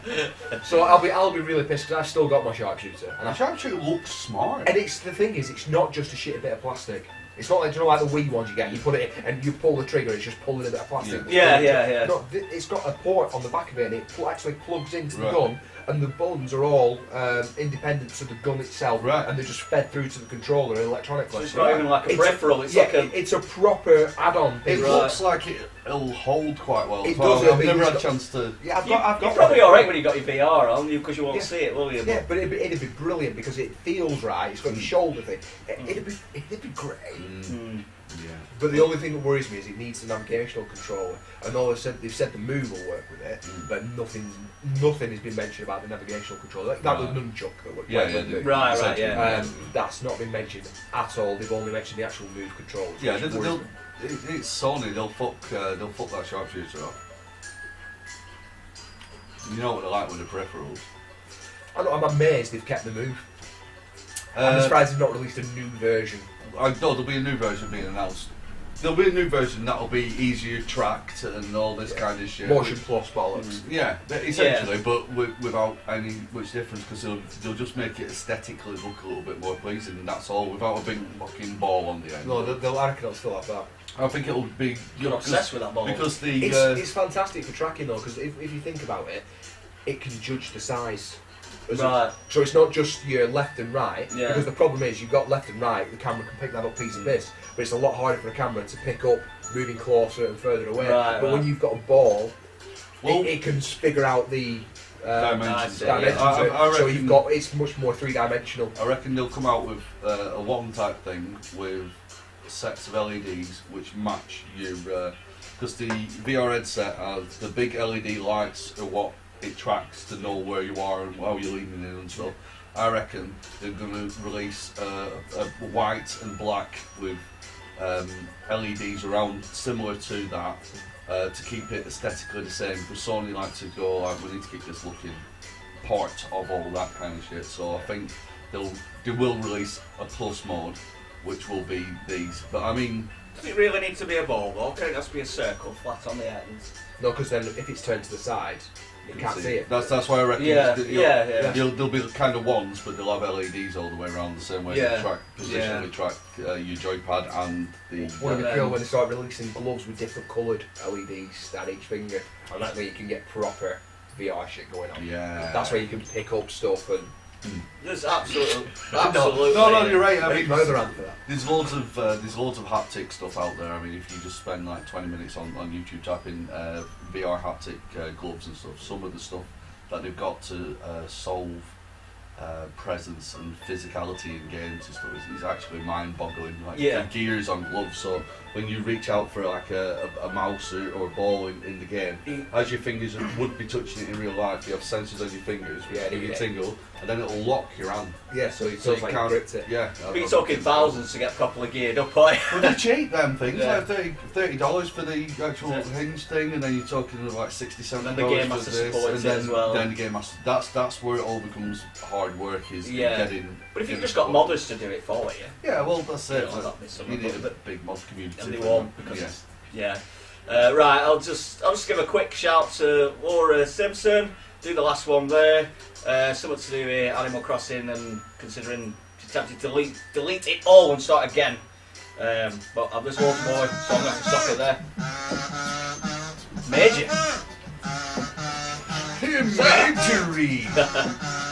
Speaker 3: So I'll be really pissed because I've still got my sharpshooter.
Speaker 1: And the sharpshooter looks smart.
Speaker 3: And it's the thing is, it's not just a shit bit of plastic. It's not like, do you know, like the Wii ones you get, you put it in and you pull the trigger, it's just pulling a bit of plastic.
Speaker 2: Yeah.
Speaker 3: No, it's got a port on the back of it and it actually plugs into the gun, and the buttons are all independent to the gun itself, and they're just fed through to the controller electronically.
Speaker 2: So it's not even like a peripheral, it's
Speaker 3: it's a proper add-on thing.
Speaker 1: It looks like it'll hold quite well.
Speaker 3: It does.
Speaker 1: I've never had a chance to.
Speaker 3: Yeah, I've got.
Speaker 2: You're probably alright when you got your VR on, because you won't see it, will you?
Speaker 3: Yeah, but it'd be brilliant because it feels right. It's got your shoulder thing. It'd be great.
Speaker 1: Yeah.
Speaker 3: But the only thing that worries me is it needs a navigational controller. I know they've said the Move will work with it, but nothing has been mentioned about the navigational controller. Like, that was Nunchuck that would
Speaker 2: Right.
Speaker 3: that's not been mentioned at all. They've only mentioned the actual Move controllers.
Speaker 1: Yeah, it's Sony. They'll fuck that sharpshooter up. You know what they're like with the peripherals.
Speaker 3: I'm amazed they've kept the Move. I'm surprised they've not released a new version.
Speaker 1: I know there'll be a new version being announced. There'll be a new version that'll be easier tracked and all this kind of shit.
Speaker 3: Motion plus bollocks.
Speaker 1: Yeah, essentially, but without any much difference, because they'll just make it aesthetically look a little bit more pleasing, and that's all, without a big fucking ball on the end.
Speaker 3: No, I reckon it'll still have that.
Speaker 1: I think it'll be.
Speaker 2: You're obsessed with that ball.
Speaker 1: Because
Speaker 3: it's fantastic for tracking though, because if you think about it, it can judge the size.
Speaker 2: Right.
Speaker 3: So it's not just your left and right,
Speaker 2: Yeah.
Speaker 3: because the problem is you've got left and right, the camera can pick that up piece of this, but it's a lot harder for the camera to pick up moving closer and further away.
Speaker 2: Right,
Speaker 3: but when you've got a ball,
Speaker 1: Well,
Speaker 3: it can figure out the
Speaker 1: dimensions.
Speaker 3: dimensions
Speaker 1: I
Speaker 3: of it.
Speaker 1: reckon,
Speaker 3: So you've got, it's much more three-dimensional.
Speaker 1: I reckon they'll come out with a one type thing with sets of LEDs which match your. Because the VR headset has the big LED lights are what it tracks to know where you are and how you're leaning in and stuff. I reckon they're going to release a white and black with LEDs around similar to that to keep it aesthetically the same. Because Sony like to go like, we need to keep this looking part of all that kind of shit. So I think they will release a plus mode, which will be these. But I mean,
Speaker 2: Does it really need to be a ball though? Can it just be a circle flat on the end?
Speaker 3: No, because then if it's turned to the side, you can't see it.
Speaker 1: That's why I reckon.
Speaker 2: Yeah.
Speaker 1: There'll be the kind of ones, but they'll have LEDs all the way around, the same way they track position, they track your joypad and the.
Speaker 3: Wouldn't it be cool when they start releasing gloves with different coloured LEDs down each finger, and that way you can get proper VR shit going on.
Speaker 1: Yeah.
Speaker 3: That's where you can pick up stuff and
Speaker 2: There's absolutely.
Speaker 1: No, you're right. I mean,
Speaker 3: Another ad for that.
Speaker 1: there's loads of haptic stuff out there. I mean, if you just spend like 20 minutes on YouTube typing VR haptic gloves and stuff, some of the stuff that they've got to solve presence and physicality in games and stuff is actually mind-boggling. Like the gears on gloves, so when you reach out for like a mouse or a ball in the game, as your fingers would be touching it in real life, you have sensors on your fingers which give you tingle, and then it'll lock your hand.
Speaker 3: Yeah, so you
Speaker 1: like
Speaker 3: can't grip it.
Speaker 1: Yeah.
Speaker 2: But you're talking thousands to get properly geared up, are you?
Speaker 1: Well, they're cheap, them things.
Speaker 2: Yeah.
Speaker 1: Like $30 for the actual hinge thing, and then you're talking about $60, $70
Speaker 2: And the game has to support
Speaker 1: and
Speaker 2: it as well.
Speaker 1: then the game has to, that's where it all becomes hard work, is getting.
Speaker 2: But if you've just got modders to do it for you.
Speaker 1: Yeah, well, that's it.
Speaker 2: You know, that'd be something,
Speaker 1: You need a
Speaker 2: but-
Speaker 1: big mod community.
Speaker 2: And they
Speaker 1: for
Speaker 2: won't
Speaker 1: that.
Speaker 2: because
Speaker 1: Yeah.
Speaker 2: right, I'll just give a quick shout to Laura Simpson. Do the last one there. Something to do with Animal Crossing and considering she's tempted to delete it all and start again. But there's loads more, so I'm going to have to stop it there. Major.
Speaker 1: Major read.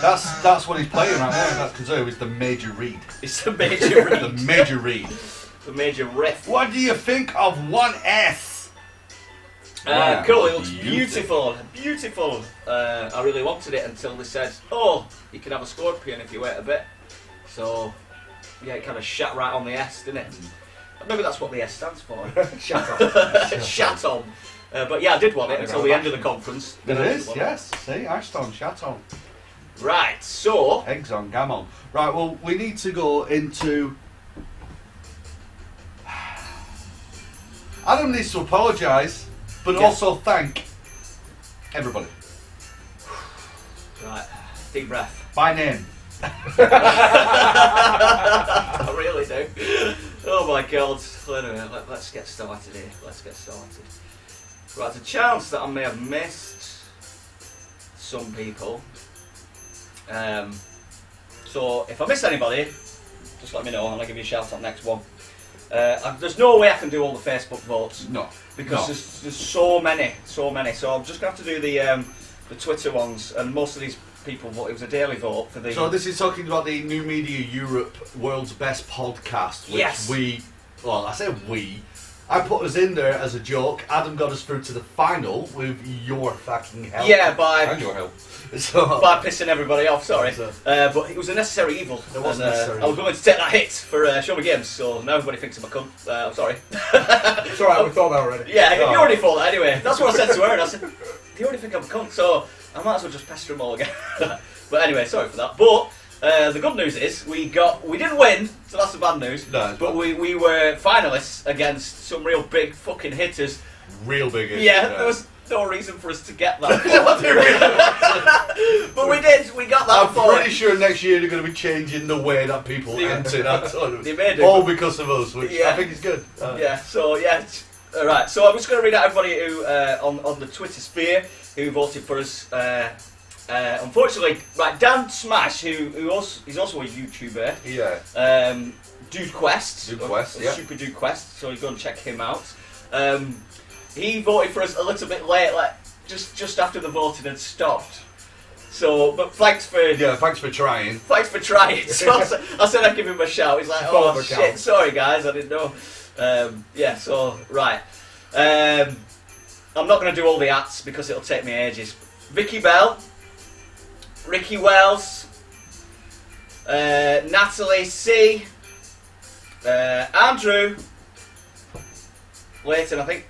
Speaker 1: That's what he's playing right now. That's because it was the major read.
Speaker 2: It's the major read.
Speaker 1: The major read.
Speaker 2: The major riff.
Speaker 1: What do you think of 1S?
Speaker 2: Cool, it looks beautiful. Beautiful. I really wanted it until they said, oh, you can have a scorpion if you wait a bit. So, yeah, it kind of shat right on the S, didn't it? Maybe that's what the S stands for.
Speaker 3: Shut up.
Speaker 2: Shat on. But yeah, I did want it until the end of the conference.
Speaker 1: It is, yes. See, Ashton, Chaton.
Speaker 2: Right, so...
Speaker 1: Eggs on gammon. Right, well, we need to go into... Adam needs to apologise, but also thank everybody.
Speaker 2: Right, deep breath.
Speaker 1: By name.
Speaker 2: I really do. Oh my god. Anyway, let's get started here. Let's get started. Right, there's a chance that I may have missed some people. So if I miss anybody, just let me know and I'll give you a shout out next one. There's no way I can do all the Facebook votes.
Speaker 1: No.
Speaker 2: Because there's so many. So I'm just going to have to do the Twitter ones, and most of these people vote. It was a daily vote for the...
Speaker 1: So this is talking about the New Media Europe World's Best Podcast, which I say I put us in there as a joke. Adam got us through to the final with your fucking help.
Speaker 2: Yeah, by
Speaker 1: your help. So,
Speaker 2: by pissing everybody off, sorry. But it was a necessary evil.
Speaker 1: It was necessary.
Speaker 2: I was willing to take that hit for Show Me Games, so now everybody thinks I'm a cunt. I'm sorry.
Speaker 3: It's alright, we thought that already.
Speaker 2: Yeah, you already thought that anyway. That's what I said to her, and I said, they already think I'm a cunt, so I might as well just pester them all again. But anyway, sorry for that. But the good news is we didn't win, so that's the bad news.
Speaker 1: No,
Speaker 2: but we were finalists against some real big fucking hitters.
Speaker 1: Real big hitters.
Speaker 2: Yeah, there was no reason for us to get that. But we did. We got that.
Speaker 1: I'm pretty sure next year they're going to be changing the way that people enter that tournament.
Speaker 2: They made it.
Speaker 1: All because of us, which I think is good.
Speaker 2: Yeah. So yeah. All right. So I'm just going to read out everybody who on the Twitter sphere who voted for us. Unfortunately, right, Dan Smash, who also, he's also a YouTuber.
Speaker 1: Yeah.
Speaker 2: Dude Quest. Super Dude Quest. So you go and check him out. He voted for us a little bit late, like just after the voting had stopped. So, but thanks for
Speaker 1: trying.
Speaker 2: Thanks for trying. So I said I'd give him a shout. He's like, oh shit, sorry guys, I didn't know. Yeah. So right. I'm not going to do all the ats because it'll take me ages. Vicky Bell. Ricky Wells, Natalie C, Andrew Layton, I think,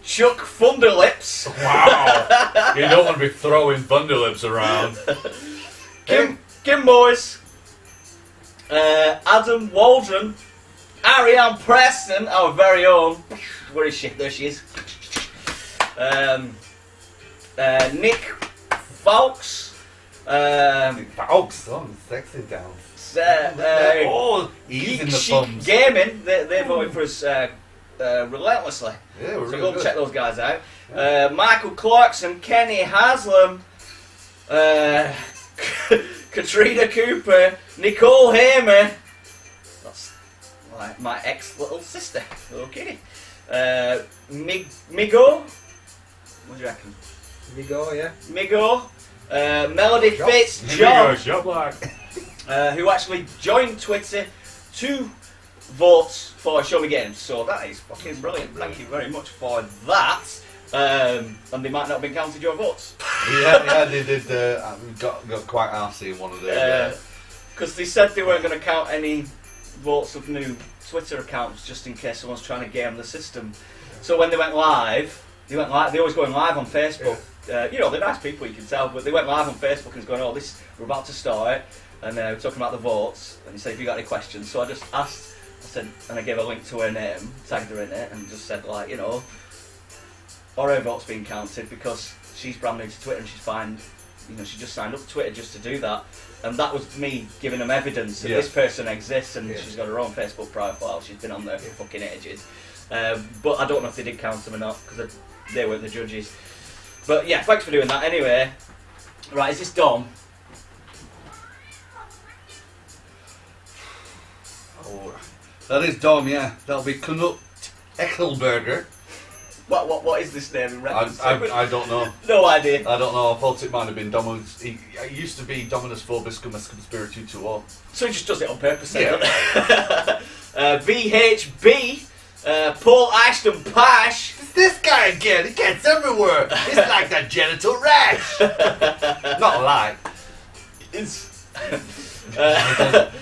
Speaker 2: Chuck Thunderlips.
Speaker 1: Wow, you don't want to be throwing Thunderlips around.
Speaker 2: Kim Morris, Adam Waldron, Ariane Preston, our very own. Where is she? There she is. Nick Fawkes.
Speaker 1: Nick Fawkes, sexy down.
Speaker 2: Geek
Speaker 1: in the
Speaker 2: Chic
Speaker 1: thumbs.
Speaker 2: Gaming, they voted for us relentlessly.
Speaker 1: Yeah, we're
Speaker 2: so
Speaker 1: really
Speaker 2: go and
Speaker 1: good.
Speaker 2: check those guys out. Yeah. Michael Clarkson, Kenny Haslam, Katrina Cooper, Nicole Hamer. That's like my ex-little sister. Okay. Migo. What do you reckon?
Speaker 3: Migo, yeah.
Speaker 2: Migo, Melody
Speaker 3: Shop.
Speaker 2: Fitzjohn,
Speaker 3: Shop.
Speaker 2: who actually joined Twitter to vote for Show Me Games. So that is fucking brilliant. Thank you very much for that. And they might not have been counted your votes.
Speaker 1: Yeah, they did. Got quite arsey in one of the.
Speaker 2: Because they said they weren't going to count any votes of new Twitter accounts just in case someone's trying to game the system. So when they went live. They always going live on Facebook. You know, they're nice people, you can tell, but they went live on Facebook and was going, we're about to start, and we're talking about the votes, and he said, have you got any questions? So I just asked, and I gave a link to her name, tagged her in it, and just said, are her votes being counted? Because she's brand new to Twitter and she's fine, she just signed up to Twitter just to do that. And that was me giving them evidence that this person exists, and she's got her own Facebook profile, she's been on there for fucking ages. But I don't know if they did count them or not, because they weren't the judges. But yeah, thanks for doing that anyway. Right, is this Dom?
Speaker 1: Oh, that is Dom, yeah. That'll be Knut Eckelberger.
Speaker 2: What is this name in reference to?
Speaker 1: I don't know.
Speaker 2: No idea.
Speaker 1: I don't know. I thought it might have been Dominus. It used to be Dominus Vobiscum Spiritu Tuor.
Speaker 2: So he just does it on purpose, then,
Speaker 1: Yeah.
Speaker 2: VHB, Paul Ashton Pash.
Speaker 1: It's this guy again. He gets everywhere. It's like that genital rash. Not like.
Speaker 2: It's.
Speaker 1: What's that?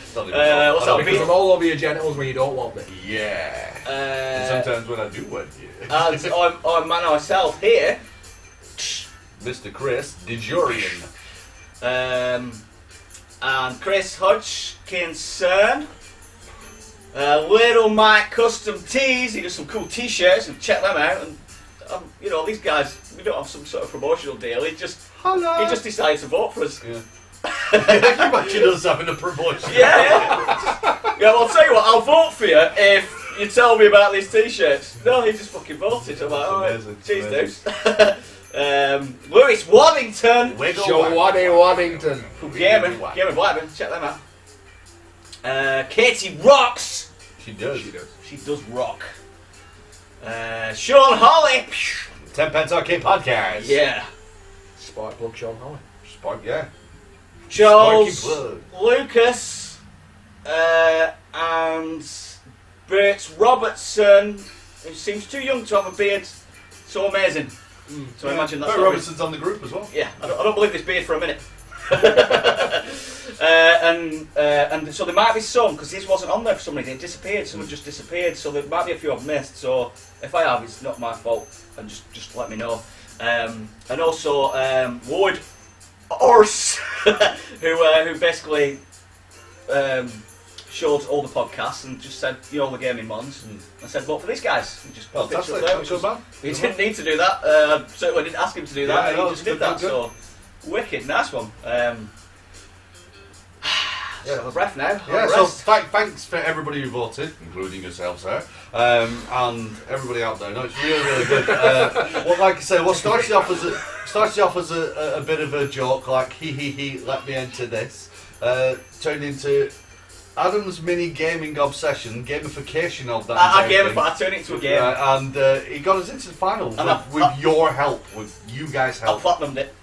Speaker 3: Because I'm all over your genitals when you don't want me.
Speaker 1: Yeah. And sometimes when I do want you.
Speaker 2: And I'm man myself here.
Speaker 1: Mr. Chris DeJurian.
Speaker 2: And Chris Hodgkinson. Little Mike Custom Tees. He does some cool t-shirts, and check them out. And these guys, we don't have some sort of promotional deal. He just decided to vote for us.
Speaker 1: Yeah. Imagine us having a promotion.
Speaker 2: Yeah. Well, I'll tell you what. I'll vote for you if you tell me about these t-shirts. No, he just fucking voted. I'm like,
Speaker 1: amazing.
Speaker 2: Cheers, dudes. Lewis Waddington.
Speaker 3: Show Waddington.
Speaker 2: Game of Blackburn. Check them out. Katie rocks.
Speaker 1: She does.
Speaker 2: She does rock. Sean Holly.
Speaker 1: 10 Pence Arcade Podcast.
Speaker 2: Yeah.
Speaker 3: Spark plug Sean Holly.
Speaker 1: Spark, yeah.
Speaker 2: Charles
Speaker 1: Sparky
Speaker 2: Lucas. And Bert Robertson, who seems too young to have a beard. So amazing. So I imagine that's
Speaker 1: Bert Robertson's on the group as well.
Speaker 2: Yeah, I don't believe this beard for a minute. And so there might be some, because this wasn't on there for some reason, it disappeared, someone just disappeared, so there might be a few I've missed, so if I have, it's not my fault, and just let me know. And also Wood Ors, who basically showed all the podcasts and just said, all the gaming ones, and said, vote for these guys. And just put a picture up there, which was, he didn't need to do that, certainly didn't ask him to do that, he just did that, so wicked, nice one. So breath now.
Speaker 1: Yeah, so thanks for everybody who voted, including yourself, sir, and everybody out there. No, it's really good. Well, like I say, what started off as a bit of a joke, like he, let me enter this, turned into Adam's mini gaming obsession, gamification of that.
Speaker 2: I turned it into a game,
Speaker 1: and he got us into the final with your help, with you guys' help.
Speaker 2: I platinumed it.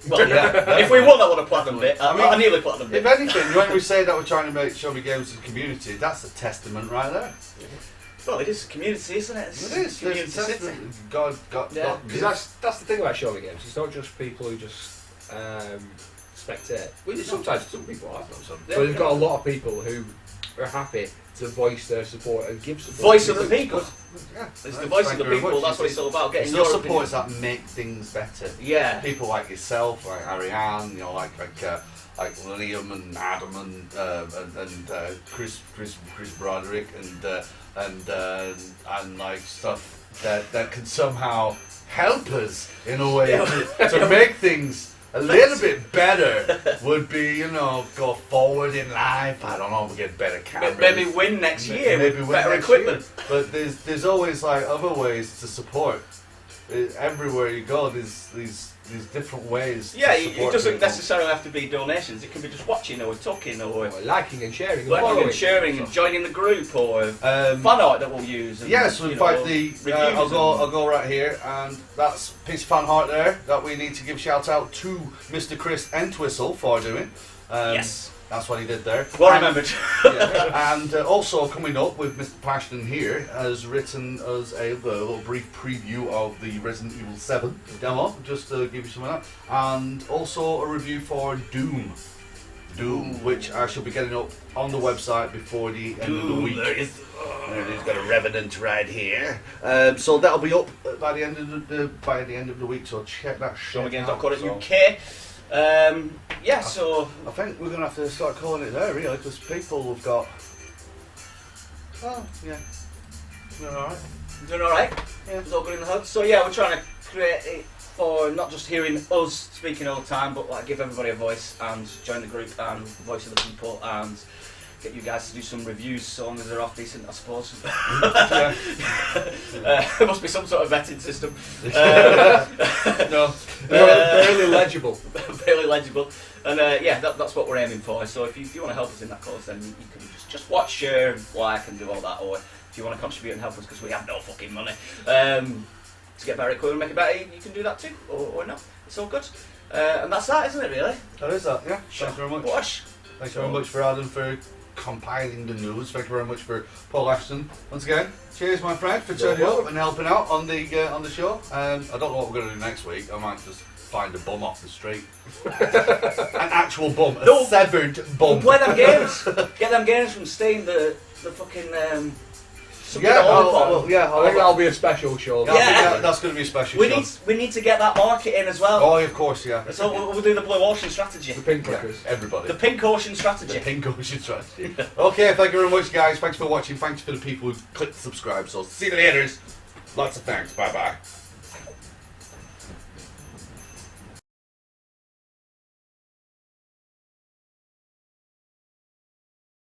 Speaker 2: Well, yeah. If we won, I would have platinumed it. I nearly platinumed it.
Speaker 1: If anything, when we say that we're trying to make Show Me Games a community, that's a testament right there.
Speaker 2: Well, it is a community, isn't it?
Speaker 1: It is.
Speaker 2: Community city.
Speaker 1: God.
Speaker 3: Because that's the thing about Show Me Games. It's not just people who just spectate. Sometimes some people are, but they've got a lot of people who are happy to voice their support and give support.
Speaker 2: Voice of the people.
Speaker 1: Yeah,
Speaker 2: it's the voice of the people. That's what it's all about. Getting
Speaker 1: your
Speaker 2: your
Speaker 1: supports that make things better.
Speaker 2: Yeah.
Speaker 1: People like yourself, like Ariane, like Liam and Adam and Chris Broderick and like stuff that can somehow help us in a way to make things a little bit better. Would be, go forward in life. I don't know, we get better cameras.
Speaker 2: Maybe win next year.
Speaker 1: Maybe
Speaker 2: with
Speaker 1: win
Speaker 2: better
Speaker 1: next
Speaker 2: equipment.
Speaker 1: Year. But there's always like other ways to support everywhere you go, there's these different ways.
Speaker 2: Yeah,
Speaker 1: to
Speaker 2: it
Speaker 1: support
Speaker 2: doesn't
Speaker 1: people.
Speaker 2: necessarily have to be donations. It can be just watching or talking or
Speaker 3: Or liking and sharing and
Speaker 2: liking
Speaker 3: following.
Speaker 2: and sharing and joining the group or fan art that we'll use. And,
Speaker 1: Yeah, so in fact,
Speaker 2: reviews
Speaker 1: I'll
Speaker 2: and-
Speaker 1: go right here, and that's a piece of fan art there that we need to give shout out to Mr. Chris Entwistle for doing.
Speaker 2: Yes.
Speaker 1: That's what he did there.
Speaker 2: Well
Speaker 1: And-
Speaker 2: remembered.
Speaker 1: yeah, and also coming up with Mr. Ashton here has written us a little brief preview of the Resident Evil 7 demo, just to give you some of that, and also a review for Doom, which I shall be getting up on the website before the end of the week. There it is, got a Revenant right here. So that'll be up by the end of the week. So check that shit out.
Speaker 2: Showmagames.co.uk. Yeah, so
Speaker 1: I think we're gonna have to start calling it there, really, because people have got. Oh yeah, doing all right.
Speaker 2: doing alright.
Speaker 1: Yeah.
Speaker 2: It's all good in the hood. So yeah, we're trying to create it for not just hearing us speaking all the time, but like give everybody a voice and join the group and voice of the people and get you guys to do some reviews so long as they're half decent, I suppose.
Speaker 1: Yeah.
Speaker 2: There must be some sort of vetting system.
Speaker 1: No.
Speaker 3: Barely legible.
Speaker 2: Barely legible. And yeah, that's what we're aiming for. So if you want to help us in that cause, then you can just watch, share, like, and do all that. Or if you want to contribute and help us because we have no fucking money to get better at code and make it better, you can do that too. Or no, it's all good. And that's that, isn't it? Really?
Speaker 1: That is that. Yeah.
Speaker 2: Sure.
Speaker 1: Thanks very much.
Speaker 2: Wash.
Speaker 1: Thanks very much for Adam for compiling the news. Thank you very much for Paul Ashton once again. Cheers, my friend, for turning up and helping out on the show. I don't know what we're going to do next week. I might just find a bum off the street. An actual bum, a severed bum.
Speaker 2: We'll play them games. Get them games from Steam. The fucking.
Speaker 1: Yeah,
Speaker 3: I think that'll be a special show.
Speaker 1: Yeah, I think that's going to be a special show.
Speaker 2: We need to get that market in as well.
Speaker 1: Oh, of course, yeah.
Speaker 2: So we'll do the Blue Ocean strategy.
Speaker 3: The pink
Speaker 1: Yeah,
Speaker 3: clickers.
Speaker 1: everybody.
Speaker 2: The Pink Ocean strategy.
Speaker 1: The pink ocean strategy. Okay, thank you very much, guys. Thanks for watching. Thanks for the people who clicked subscribe. So, see you later. Lots of thanks. Bye bye.